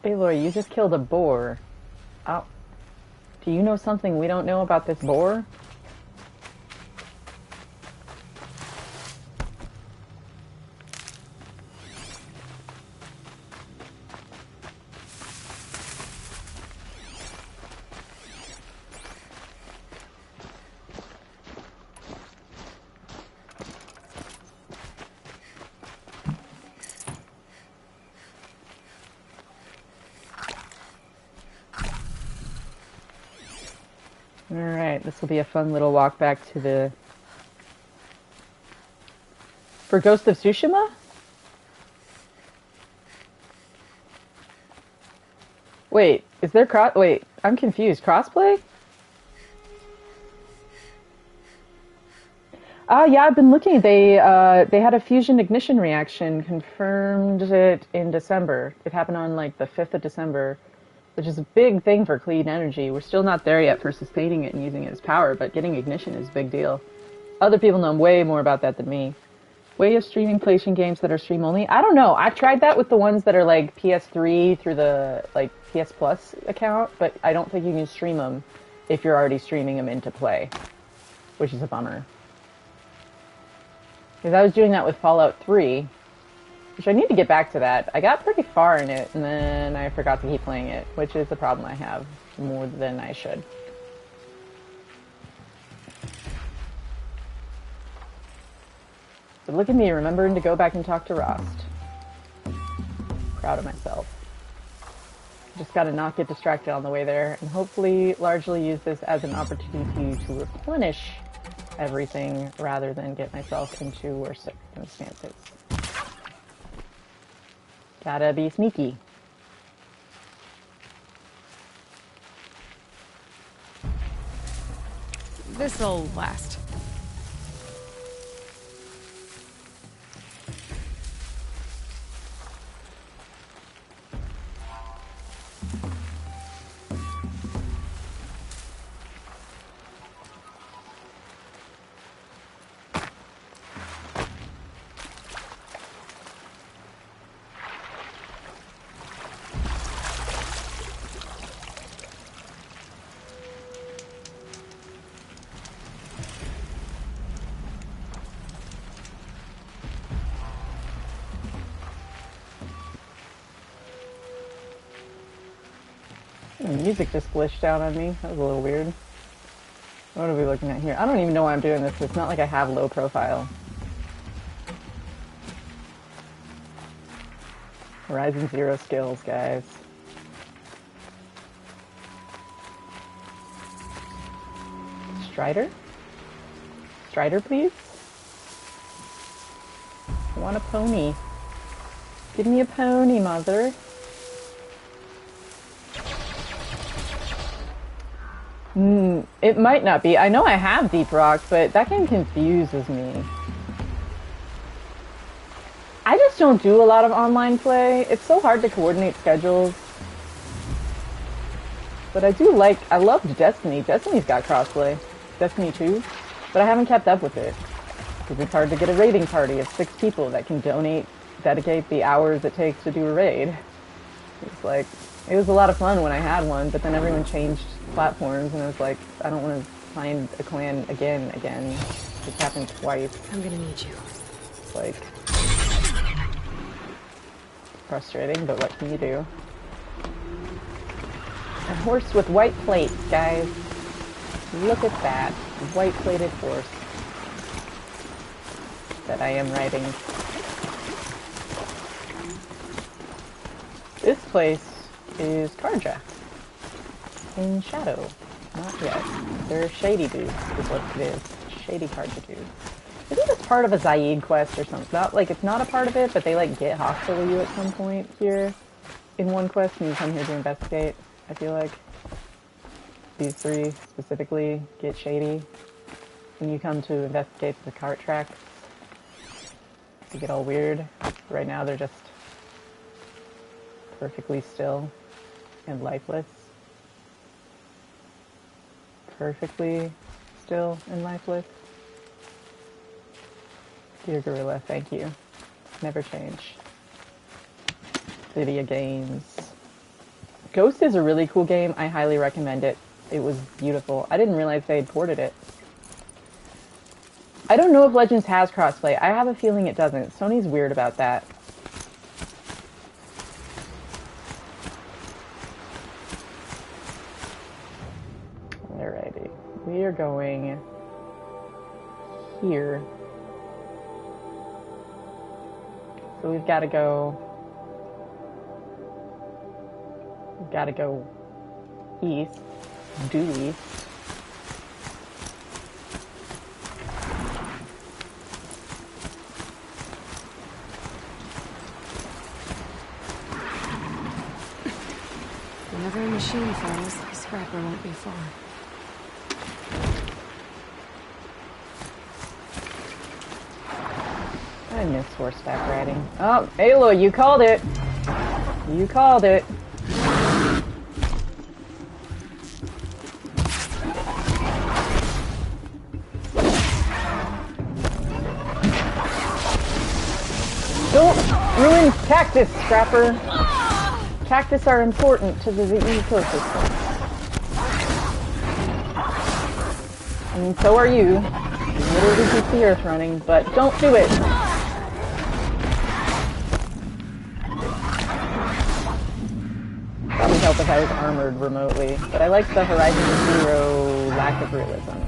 Baylor, you just killed a boar. Oh. Do you know something we don't know about this boar? Alright, this will be a fun little walk back to the... For Ghost of Tsushima? Wait, is there Wait, I'm confused. Crossplay? Yeah, I've been looking. They had a fusion ignition reaction, confirmed it in December. It happened on, like, the 5th of December. Which is a big thing for clean energy. We're still not there yet for sustaining it and using it as power, but getting ignition is a big deal. Other people know way more about that than me. Way of streaming PlayStation games that are stream only? I don't know. I've tried that with the ones that are like PS3 through the like PS Plus account, but I don't think you can stream them if you're already streaming them into play, which is a bummer. Because I was doing that with Fallout 3, which I need to get back to that. I got pretty far in it, and then I forgot to keep playing it, which is a problem I have more than I should. But look at me, remembering to go back and talk to Rost. Proud of myself. Just gotta not get distracted on the way there, and hopefully largely use this as an opportunity to replenish everything rather than get myself into worse circumstances. Gotta be sneaky. This'll last. The music just glitched out on me. That was a little weird. What are we looking at here? I don't even know why I'm doing this. It's not like I have low profile. Horizon Zero skills, guys. Strider? Strider, please? I want a pony. Give me a pony, mother. It might not be. I know I have Deep Rock, but that game confuses me. I just don't do a lot of online play. It's so hard to coordinate schedules. But I loved Destiny. Destiny's got crossplay. Destiny 2. But I haven't kept up with it. Because it's hard to get a raiding party of 6 people that can dedicate the hours it takes to do a raid. It's like, it was a lot of fun when I had one, but then everyone changed platforms, and I was like, I don't want to find a clan again. It's happened twice. I'm gonna need you. It's like, frustrating, but what can you do? A horse with white plates, guys. Look at that. White-plated horse that I am riding. This place is Karja. In Shadow. Not yet. They're shady dudes, is what it is. Shady Karja dudes. Isn't this part of a Zaid quest or something? Not like it's not a part of it, but they like get hostile to you at some point here in one quest and you come here to investigate. I feel like these 3 specifically get shady when you come to investigate the cart tracks. They get all weird. Right now they're just perfectly still and lifeless. Perfectly still and lifeless. Dear Gorilla, thank you. Never change. Video games. Ghost is a really cool game. I highly recommend it. It was beautiful. I didn't realize they had ported it. I don't know if Legends has crossplay. I have a feeling it doesn't. Sony's weird about that. Alrighty. We are going here. So we've got to go east, due east. Whenever a machine falls, the scrapper won't be far. I miss horseback riding. Oh, Aloy, you called it! You called it! Don't ruin cactus, Scrapper! Cactus are important to the ecosystem. And so are you. You literally keep the earth running, but don't do it! Probably help if I was armored remotely, but I like the Horizon Zero lack of realism.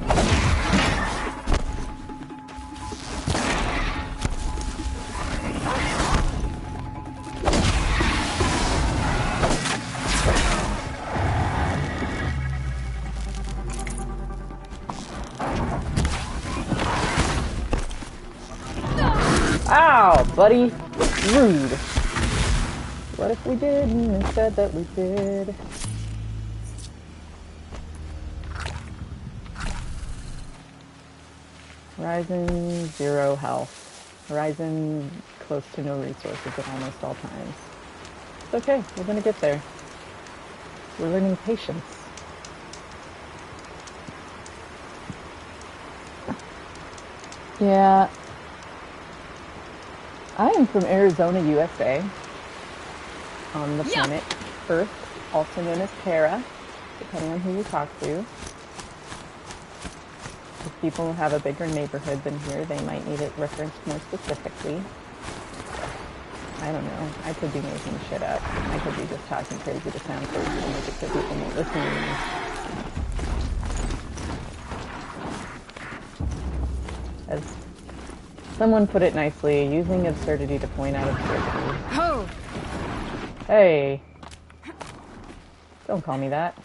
Ow, buddy. Rude. What if we didn't and said that we did? Horizon, 0 health. Horizon, close to no resources at almost all times. It's okay, we're gonna get there. We're learning patience. Yeah. I am from Arizona, USA. On the planet Earth, also known as Terra, depending on who you talk to. If people have a bigger neighborhood than here, they might need it referenced more specifically. I don't know. I could be making shit up. I could be just talking crazy to sound crazy to make it so people won't listen to me. As someone put it nicely, using absurdity to point out absurdity. Oh, Hey. Don't call me that.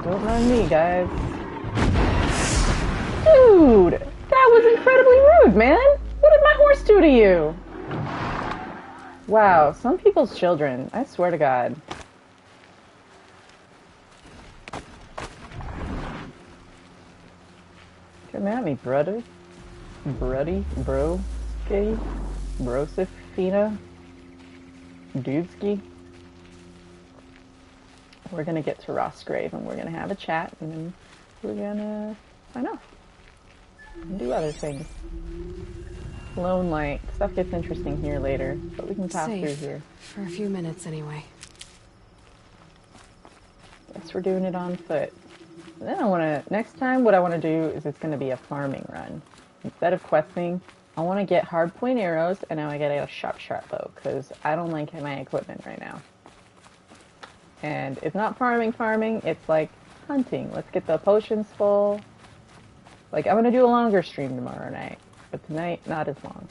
Don't mind me, guys. Dude! That was incredibly rude, man! What did my horse do to you? Wow, some people's children. I swear to God. Come at me, brother. Bruddy, bro, skitty, brosifina, dudeski. We're gonna get to Rossgrave and we're gonna have a chat and then we're gonna sign off and do other things. Lone light. Stuff gets interesting here later, but we can pass through here. For a few minutes anyway. Guess we're doing it on foot. And then next time what I want to do is it's going to be a farming run. Instead of questing, I want to get hardpoint arrows and I want to get a sharp bow because I don't like my equipment right now. And it's not farming, it's like hunting. Let's get the potions full. Like, I'm going to do a longer stream tomorrow night, but tonight, not as long.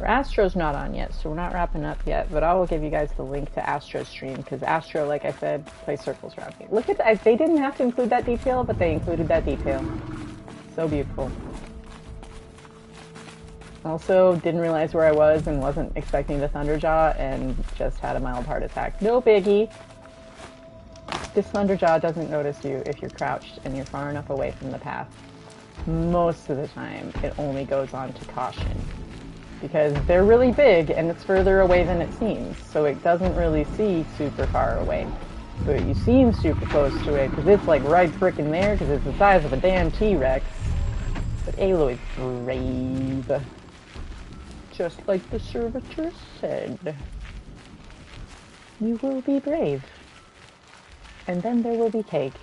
Astro's not on yet, so we're not wrapping up yet, but I will give you guys the link to Astro's stream, because Astro, like I said, plays circles around me. Look at that, they didn't have to include that detail, but they included that detail. So beautiful. Also, didn't realize where I was and wasn't expecting the Thunderjaw, and just had a mild heart attack. No biggie. This Thunderjaw doesn't notice you if you're crouched and you're far enough away from the path. Most of the time, it only goes on to caution. Because they're really big and it's further away than it seems, so it doesn't really see super far away. But you seem super close to it because it's like right frickin' there because it's the size of a damn T-Rex. But Aloy's brave. Just like the servitor said. You will be brave. And then there will be cake.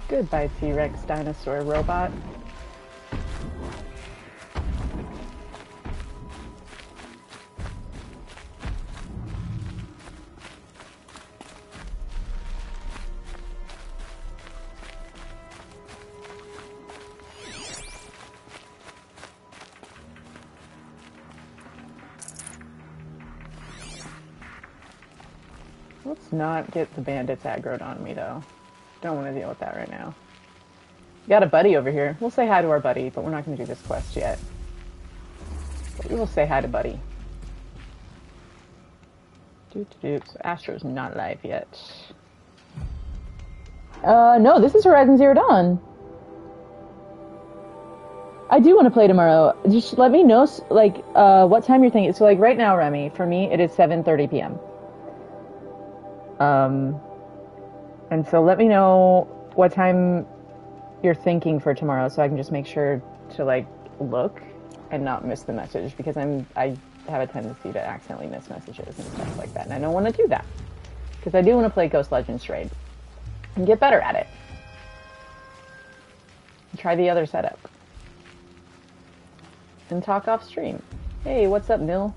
Goodbye, T-Rex dinosaur robot. Let's not get the bandits aggroed on me, though. Don't want to deal with that right now. Got a buddy over here. We'll say hi to our buddy, but we're not going to do this quest yet. But we will say hi to buddy. So Astro's not alive yet. No, this is Horizon Zero Dawn. I do want to play tomorrow. Just let me know, like, what time you're thinking. So, like, right now, Remy, for me, it is 7:30 p.m. And so let me know what time you're thinking for tomorrow so I can just make sure to, like, look and not miss the message because I have a tendency to accidentally miss messages and stuff like that. And I don't want to do that because I do want to play Ghost Legends Raid and get better at it. Try the other setup. And talk off stream. Hey, what's up, Nil?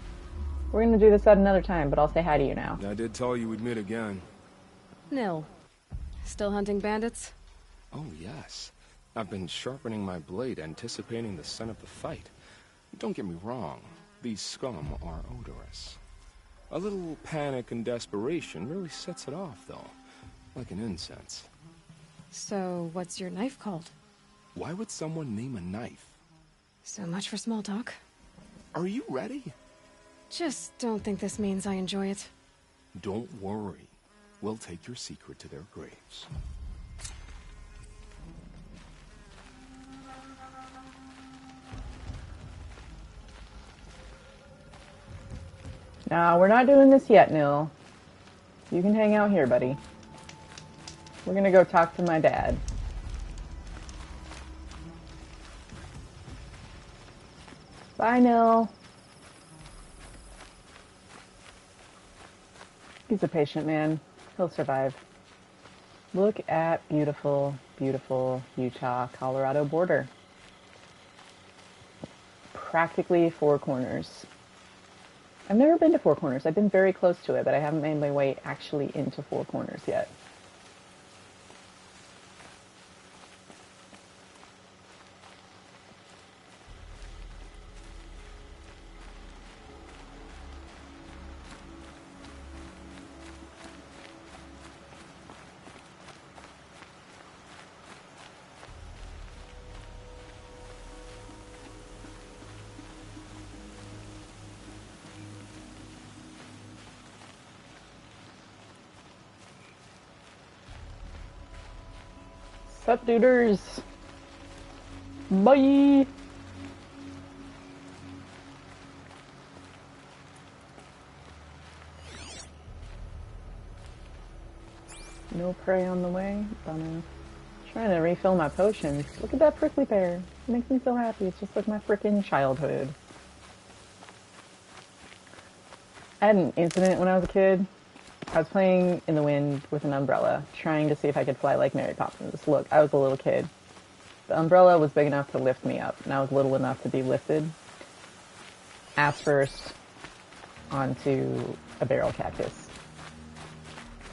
We're going to do this at another time, but I'll say hi to you now. I did tell you we'd meet again. Nil. Still hunting bandits? Oh, yes. I've been sharpening my blade, anticipating the scent of the fight. Don't get me wrong. These scum are odorous. A little panic and desperation really sets it off, though. Like an incense. So, what's your knife called? Why would someone name a knife? So much for small talk. Are you ready? Just don't think this means I enjoy it. Don't worry. We'll take your secret to their graves. No, we're not doing this yet, Nil. You can hang out here, buddy. We're gonna go talk to my dad. Bye, Nil. He's a patient man. He'll survive. Look at beautiful, beautiful Utah-Colorado border. practically Four Corners. I've never been to Four Corners. I've been very close to it, but I haven't made my way actually into Four Corners yet. Sup, duders? Bye! No prey on the way. Bummer. Trying to refill my potions. Look at that prickly pear. It makes me so happy. It's just like my frickin' childhood. I had an incident when I was a kid. I was playing in the wind with an umbrella, trying to see if I could fly like Mary Poppins. Look, I was a little kid. The umbrella was big enough to lift me up, and I was little enough to be lifted. Ass first onto a barrel cactus.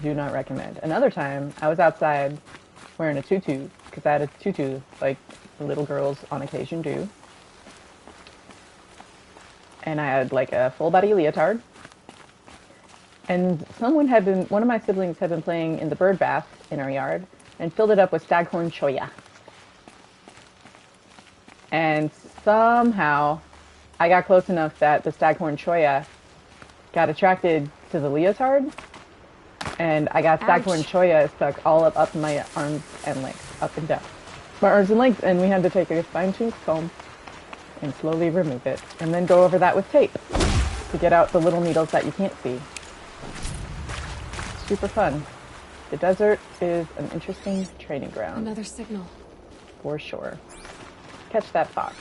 Do not recommend. Another time, I was outside wearing a tutu, because I had a tutu, like little girls on occasion do. And I had like a full body leotard. And one of my siblings had been playing in the bird bath in our yard and filled it up with staghorn choya. And somehow I got close enough that the staghorn choya got attracted to the leotard, and I got staghorn choya stuck all up my arms and legs, up and down. My arms and legs, and we had to take a fine-tooth comb and slowly remove it, and then go over that with tape to get out the little needles that you can't see. Super fun. The desert is an interesting training ground. Another signal. For sure. Catch that fox.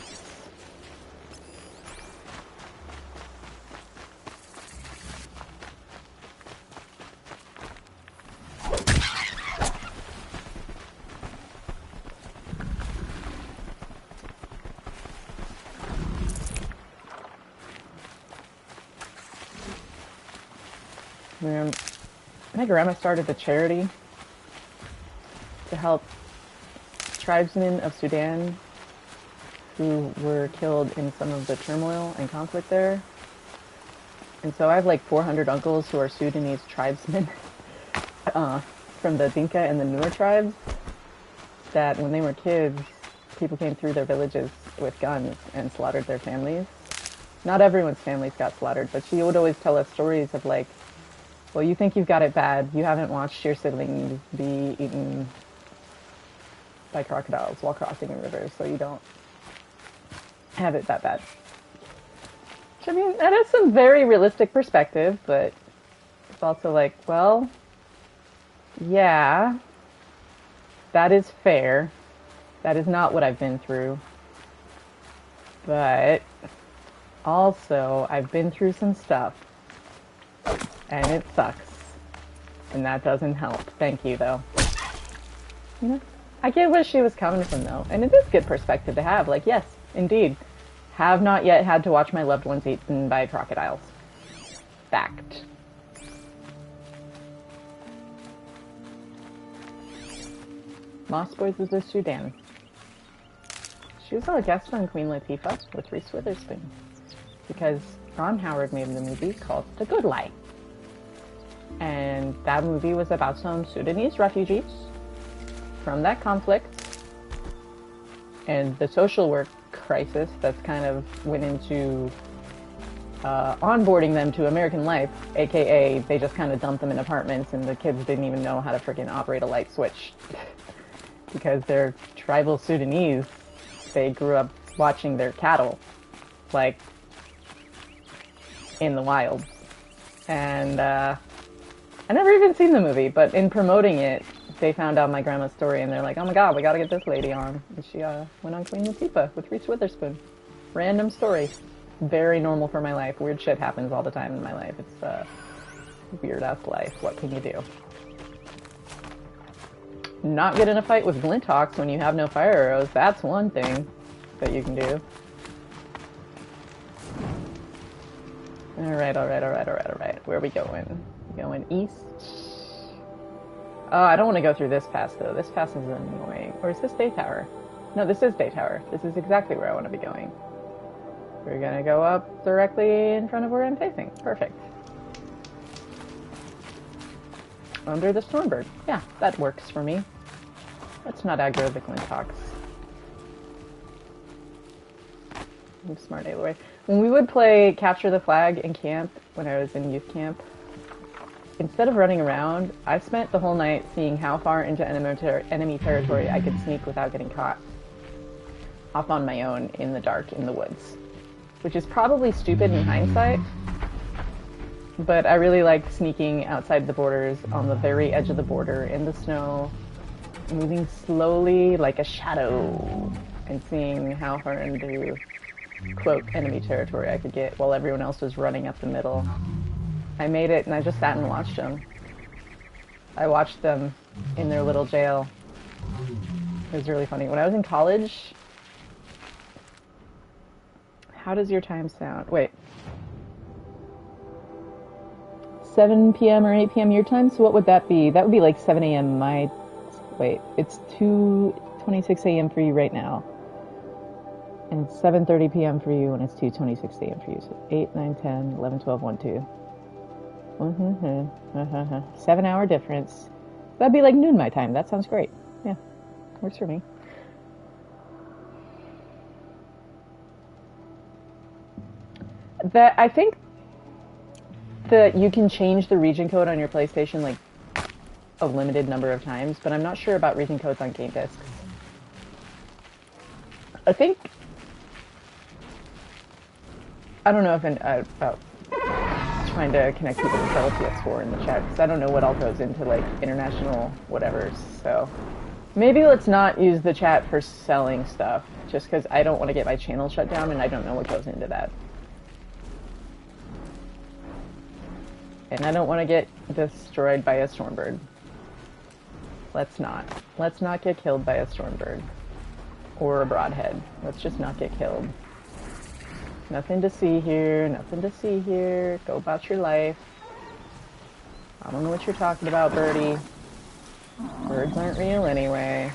Man, my grandma started a charity to help tribesmen of Sudan who were killed in some of the turmoil and conflict there. And so I have like 400 uncles who are Sudanese tribesmen from the Dinka and the Nuer tribes that when they were kids, people came through their villages with guns and slaughtered their families. Not everyone's families got slaughtered, but she would always tell us stories of like, well, you think you've got it bad. You haven't watched your siblings be eaten by crocodiles while crossing a river, so you don't have it that bad. Which, I mean, that is some very realistic perspective, but it's also like, well, yeah, that is fair. That is not what I've been through. But also, I've been through some stuff. And it sucks. And that doesn't help. Thank you, though. You know, I get where she was coming from, though. And it is good perspective to have. Like, yes, indeed. Have not yet had to watch my loved ones eaten by crocodiles. Fact. Moss Boys is a Sudan. She was a guest on Queen Latifah with Reese Witherspoon. Because Ron Howard made a movie called The Good Life. And that movie was about some Sudanese refugees from that conflict and the social work crisis that's kind of went into onboarding them to American life, aka they just kind of dumped them in apartments and the kids didn't even know how to freaking operate a light switch. Because they're tribal Sudanese, they grew up watching their cattle, like, in the wild. And I never even seen the movie, but in promoting it, they found out my grandma's story, and they're like, oh my god, we gotta get this lady on. And she went on Queen Latifah with Reese Witherspoon. Random story. Very normal for my life. Weird shit happens all the time in my life. It's a weird-ass life. What can you do? Not get in a fight with Glinthawks when you have no fire arrows. That's one thing that you can do. Alright. Where are we going? Going east? Oh, I don't want to go through this pass, though. This pass is annoying. Or is this Day Tower? No, this is Day Tower. This is exactly where I want to be going. We're gonna go up directly in front of where I'm facing. Perfect. Under the Stormbird. Yeah, that works for me. Let's not aggro the Glintox. I'm smart, Aloy. When we would play Capture the Flag in camp, when I was in youth camp, instead of running around, I spent the whole night seeing how far into enemy territory I could sneak without getting caught. Off on my own, in the dark, in the woods. Which is probably stupid in hindsight, but I really liked sneaking outside the borders, on the very edge of the border, in the snow, moving slowly like a shadow, and seeing how far into, quote, enemy territory I could get while everyone else was running up the middle. I made it, and I just sat and watched them. I watched them in their little jail. It was really funny. When I was in college... How does your time sound? Wait. 7 p.m. or 8 p.m. your time? So what would that be? That would be like 7 a.m. my... Wait, it's 2:26 a.m. for you right now. And it's 7:30 p.m. for you, and it's 2:26 a.m. for you. So 8, 9, 10, 11, 12, 1, 2. 7-hour difference. That'd be like noon my time. That sounds great. Yeah, works for me. I think that you can change the region code on your PlayStation like a limited number of times, but I'm not sure about region codes on game discs. I think... I don't know if about trying to connect people to Settle PS4 in the chat, because I don't know what all goes into like international whatevers, so... Maybe let's not use the chat for selling stuff, just because I don't want to get my channel shut down and I don't know what goes into that. And I don't want to get destroyed by a Stormbird. Let's not. Let's not get killed by a Stormbird. Or a Broadhead. Let's just not get killed. Nothing to see here, nothing to see here. Go about your life. I don't know what you're talking about, birdie. Birds aren't real anyway.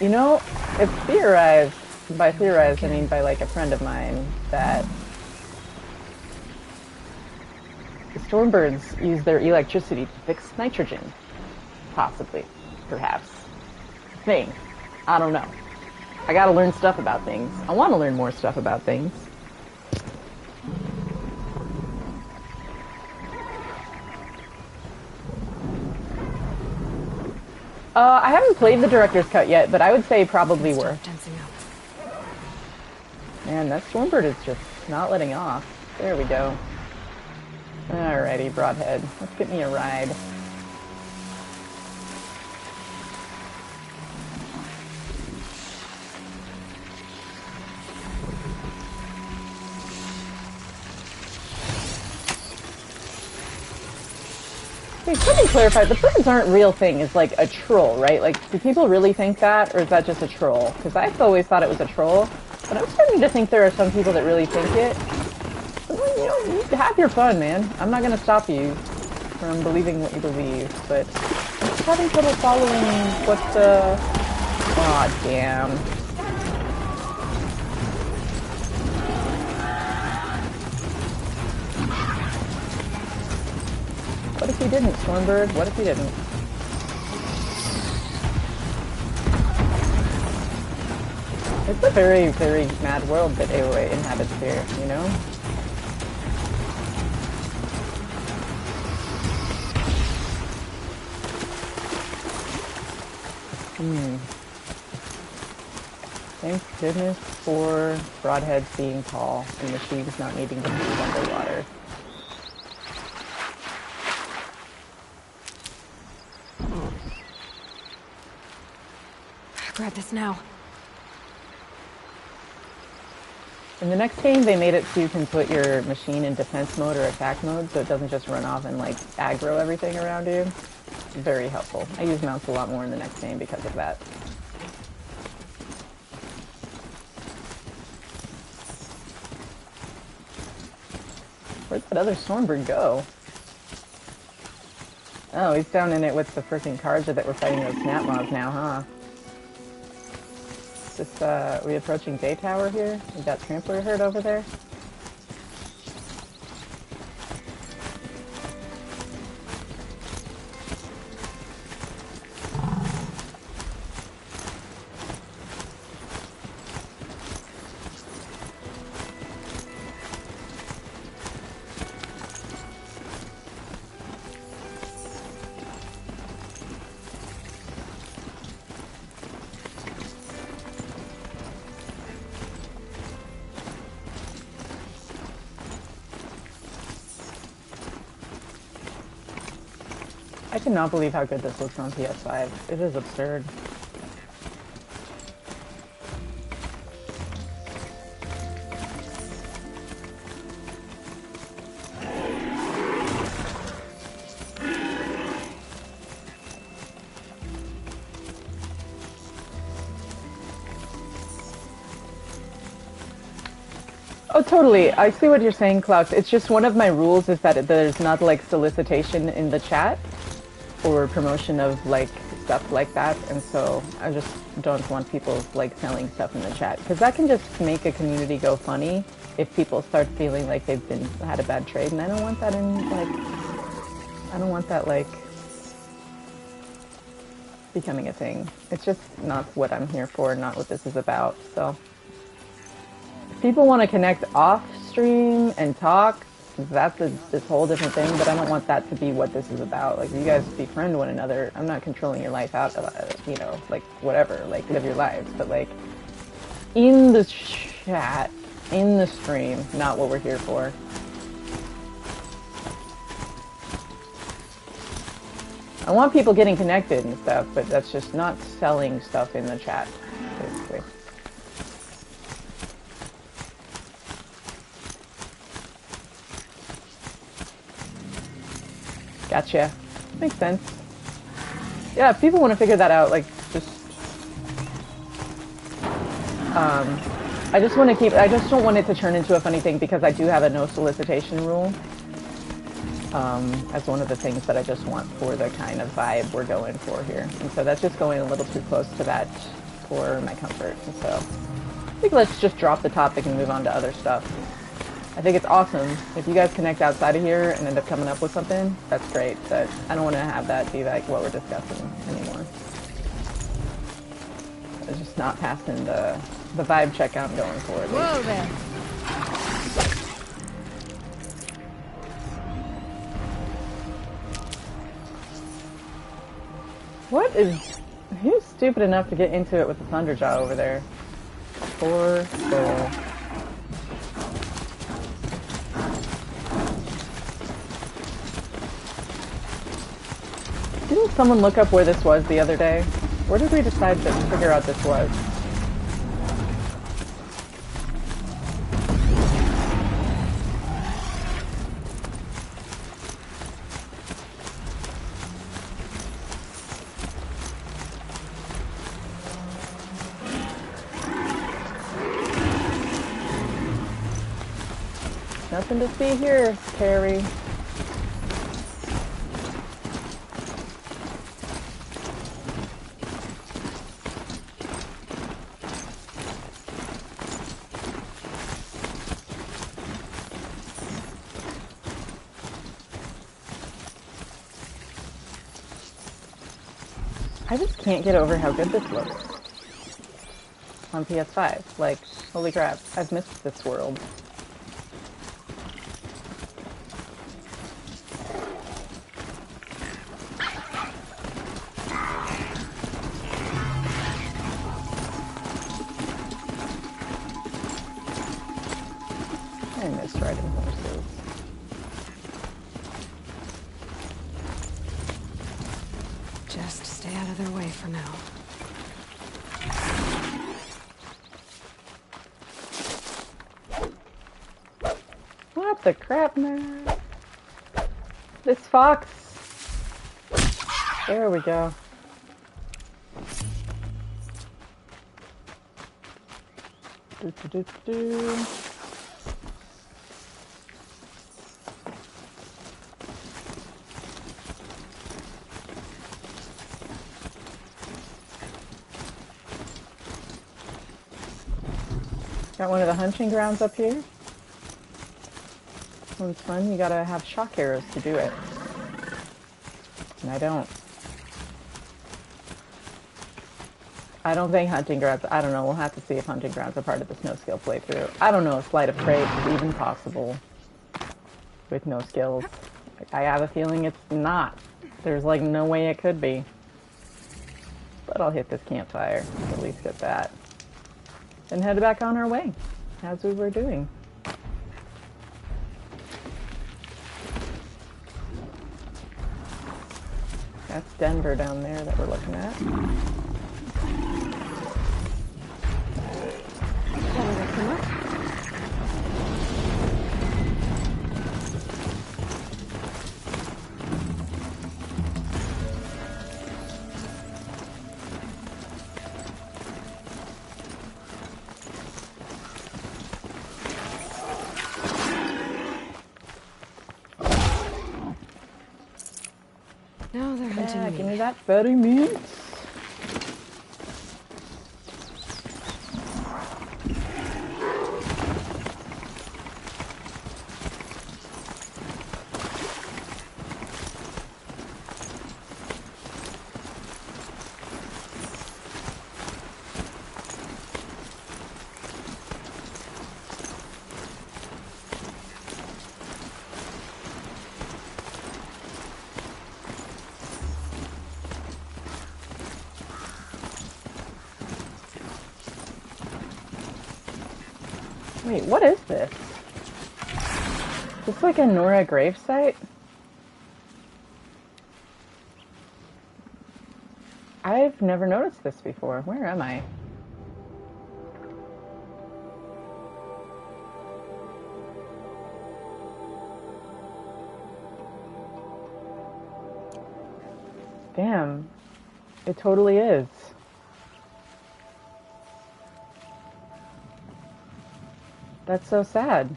You know, it's theorized, by theorized I mean by like a friend of mine, that the Stormbirds use their electricity to fix nitrogen. Possibly. Perhaps. Thing. I don't know. I gotta learn stuff about things. I want to learn more stuff about things. I haven't played the director's cut yet, but I would say probably worth. Man, that Stormbird is just not letting off. There we go. Alrighty, Broadhead. Let's get me a ride. Hey, let me clarify, the birds aren't real thing, it's like a troll, right? Like, do people really think that, or is that just a troll? Because I've always thought it was a troll, but I'm starting to think there are some people that really think it. Well, you know, you have your fun, man. I'm not going to stop you from believing what you believe, but I'm just having trouble following what the... Aw, damn. What if he didn't, Stormbird? What if he didn't? It's a very, very mad world that Aloy inhabits here, you know? Thank goodness for Broadheads being tall and machines not needing to move underwater. Grab this now. In the next game, they made it so you can put your machine in defense mode or attack mode, so it doesn't just run off and, like, aggro everything around you. Very helpful. I use mounts a lot more in the next game because of that. Where'd that other Stormbird go? Oh, he's down in it with the freaking Karja that we're fighting those snap mobs now, huh? Is this, are we approaching Day Tower here? We got Trampler herd over there? I cannot believe how good this looks on PS5. It is absurd. Oh, totally. I see what you're saying, Klaus. It's just one of my rules is that there's not, like, solicitation in the chat or promotion of, like, stuff like that. And so I just don't want people, like, selling stuff in the chat. Because that can just make a community go funny if people start feeling like they've had a bad trade. And I don't want that in, like, I don't want that, like, becoming a thing. It's just not what I'm here for, not what this is about, so. People want to connect off stream and talk, that's this whole different thing, but I don't want that to be what this is about. Like, you guys befriend one another. I'm not controlling your life out, you know, like, whatever, like, live your lives, but, like, in the chat, in the stream, not what we're here for. I want people getting connected and stuff, but that's just not selling stuff in the chat, basically. Gotcha. Makes sense. Yeah, if people want to figure that out, like, just... I just want to keep... I just don't want it to turn into a funny thing because I do have a no solicitation rule. As one of the things that I just want for the kind of vibe we're going for here. And so that's just going a little too close to that for my comfort. And so I think let's just drop the topic and move on to other stuff. I think it's awesome. If you guys connect outside of here and end up coming up with something, that's great. But I don't want to have that be like what we're discussing anymore. It's just not passing the vibe check I'm going for. Whoa there. What is... Who's stupid enough to get into it with the Thunderjaw over there? Poor soul. Didn't someone look up where this was the other day? Where did we decide to figure out this was? Nothing to see here, Carrie. I just can't get over how good this looks on PS5. Like, holy crap, I've missed this world. I miss riding horses. Just stay out of their way for now. What the crap, man? This fox. There we go. Do. Got one of the hunting grounds up here. One's fun. You gotta have shock arrows to do it. And I don't. I don't think hunting grounds, I don't know, we'll have to see if hunting grounds are part of this no-skill playthrough. I don't know if Flight of Prey is even possible with no skills. I have a feeling it's not. There's like no way it could be. But I'll hit this campfire, at least get that. Then head back on our way, as we were doing. That's Denver down there that we're looking at. Now they're hunting me. Give me that fatty meat. Wait, what is this? Is this like a Nora gravesite? I've never noticed this before. Where am I? Damn. It totally is. That's so sad.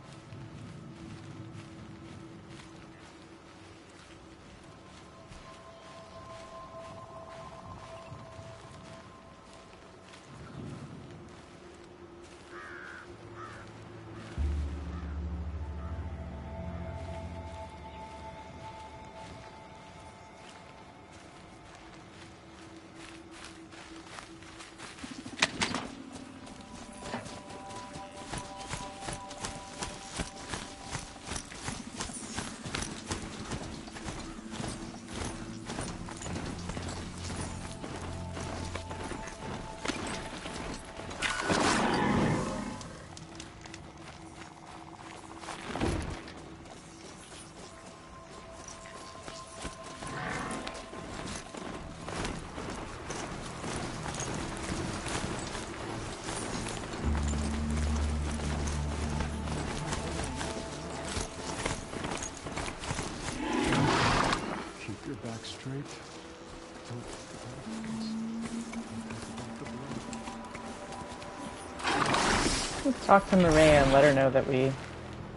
Let's talk to Maria and let her know that we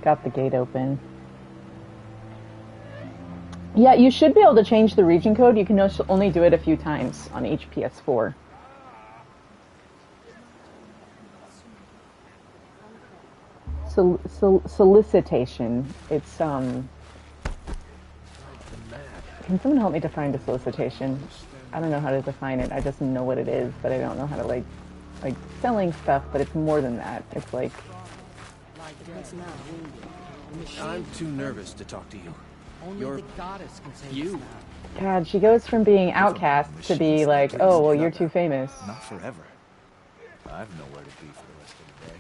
got the gate open. Yeah, you should be able to change the region code. You can only do it a few times on each PS4. Solicitation. It's, Can someone help me define the solicitation? I don't know how to define it. I just know what it is, but I don't know how to, like selling stuff, but it's more than that. It's like... I'm too nervous to talk to you. You're... you. God, she goes from being outcast to be like, oh, well, you're too famous. Not forever. I've nowhere to be for the rest of the day.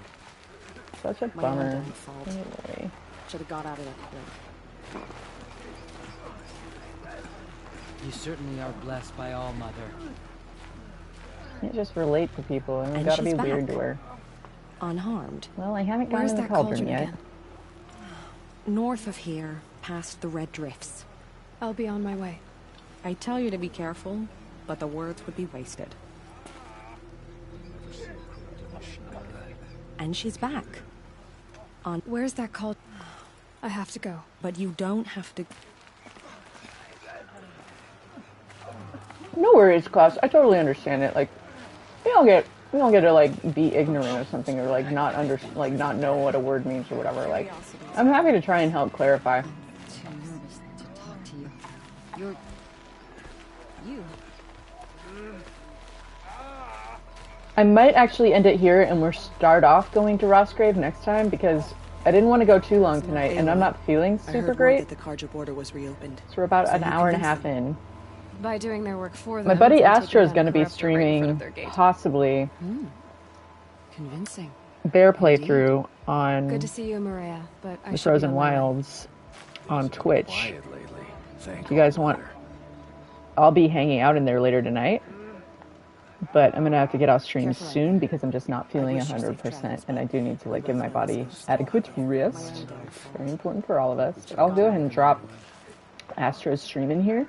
Such a bummer. Anyway. Should have got out of that quick. You certainly are blessed by All Mother. Can't just relate to people, and we gotta be weird to her. Unharmed. Well, I haven't gotten to the cauldron yet. Again? North of here, past the red drifts. I'll be on my way. I tell you to be careful, but the words would be wasted. And she's back. Where's that called? I have to go. But you don't have to. No worries, Klaus. I totally understand it. Like, you don't get we don't get to like be ignorant or something, or like not know what a word means or whatever. Like, I'm happy to try and help clarify. Too nervous to talk to you. You're... you. I might actually end it here and we'll start off going to Rossgrave next time because I didn't want to go too long tonight and I'm not feeling super great. The Cardra border was reopened. So we're about an hour and a half in. By doing their work for them. My buddy Astro is going to be streaming possibly convincing their playthrough on Good to see you, Maria, but I the Frozen Wilds on Twitch. If you guys want, I'll be hanging out in there later tonight. But I'm gonna have to get off stream soon because I'm just not feeling 100%, and I do need to like give my body adequate rest. Very important for all of us. But I'll go ahead and drop Astro's stream in here.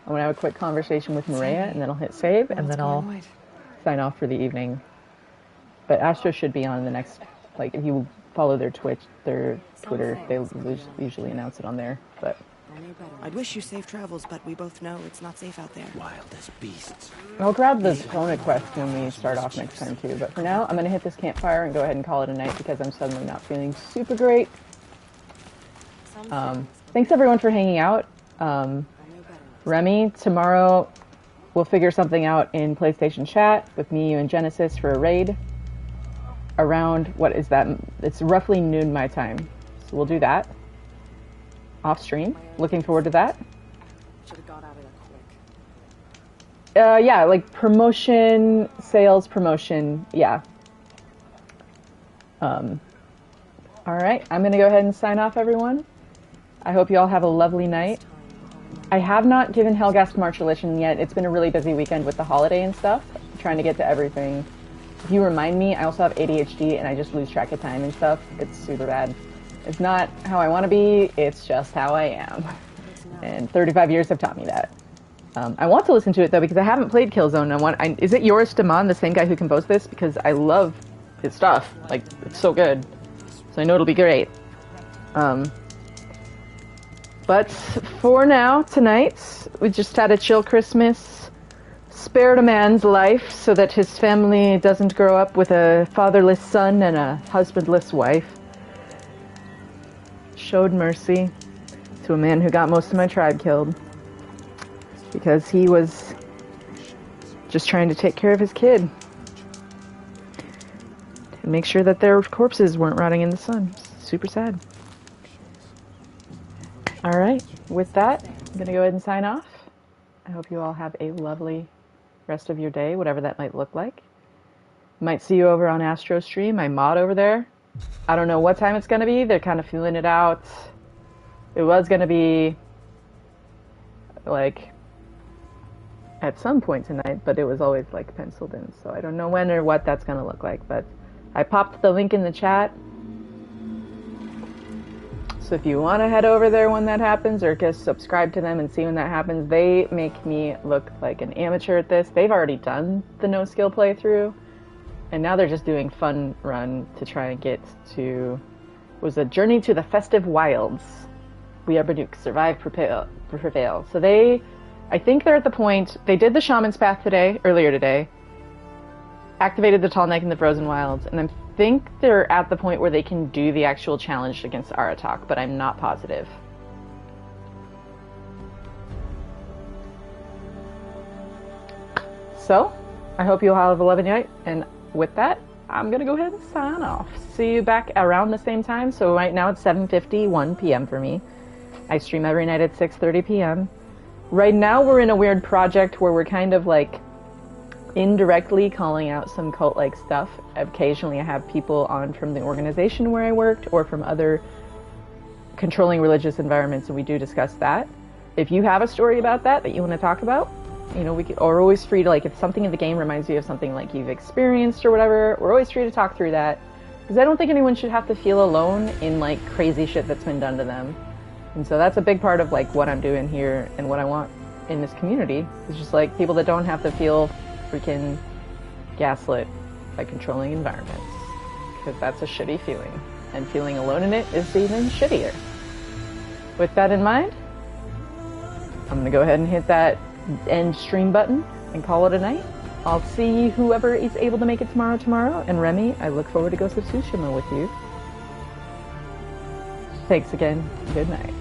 I'm gonna have a quick conversation with Maria, and then I'll hit save, and then I'll sign off for the evening. But Astro should be on the next, like, if you follow their Twitch, their Twitter, they usually announce it on there. But I'd wish you safe travels, but we both know it's not safe out there. Wild as beasts. I'll grab the phone quest when we start off next time too. But for now, I'm gonna hit this campfire and go ahead and call it a night because I'm suddenly not feeling super great. Thanks everyone for hanging out. Remy, tomorrow we'll figure something out in PlayStation chat with me, you, and Genesis for a raid. Around, what is that? It's roughly noon my time. So we'll do that. Off stream. Looking forward to that. Should have got out of there quick. Yeah, like promotion, sales promotion, yeah. Alright, I'm gonna go ahead and sign off, everyone. I hope you all have a lovely night. I have not given Helgast Marchalition yet. It's been a really busy weekend with the holiday and stuff. I'm trying to get to everything. If you remind me, I also have ADHD and I just lose track of time and stuff. It's super bad. It's not how I want to be, it's just how I am. And 35 years have taught me that. I want to listen to it though because I haven't played Killzone. Is it Yoris Daman, the same guy who composed this? Because I love his stuff. Like, it's so good. So I know it'll be great. But for now, tonight, we just had a chill Christmas. Spared a man's life so that his family doesn't grow up with a fatherless son and a husbandless wife. Showed mercy to a man who got most of my tribe killed because he was just trying to take care of his kid and make sure that their corpses weren't rotting in the sun. Super sad. Alright, with that, I'm going to go ahead and sign off. I hope you all have a lovely rest of your day, whatever that might look like. Might see you over on Astro Stream, my mod over there. I don't know what time it's going to be. They're kind of feeling it out. It was going to be like at some point tonight, but it was always like penciled in. So I don't know when or what that's going to look like, but I popped the link in the chat. So if you want to head over there when that happens, or just subscribe to them and see when that happens, they make me look like an amateur at this. They've already done the no-skill playthrough, and now they're just doing fun run to try and get to... was a journey to the festive wilds. We are Baduk, survive, prevail. So they... I think they're at the point... They did the Shaman's Path earlier today. Activated the Tall Neck in the Frozen Wilds, and I think they're at the point where they can do the actual challenge against Aratak, but I'm not positive. So, I hope you all have a lovely night, and with that, I'm gonna go ahead and sign off. See you back around the same time. So right now it's 7:51 p.m. for me. I stream every night at 6:30 p.m. Right now we're in a weird project where we're kind of like indirectly calling out some cult-like stuff. Occasionally I have people on from the organization where I worked or from other controlling religious environments, and we do discuss that. If you have a story about that you want to talk about, you know, we're always free to, like, if something in the game reminds you of something like you've experienced or whatever, we're always free to talk through that, because I don't think anyone should have to feel alone in like crazy shit that's been done to them. And so that's a big part of like what I'm doing here and what I want in this community. It's just like people that don't have to feel freaking gaslit by controlling environments, because that's a shitty feeling, and feeling alone in it is even shittier. With that in mind, I'm gonna go ahead and hit that end stream button and call it a night. I'll see whoever is able to make it tomorrow. And Remy, I look forward to Ghost of Tsushima with you. Thanks again. Good night.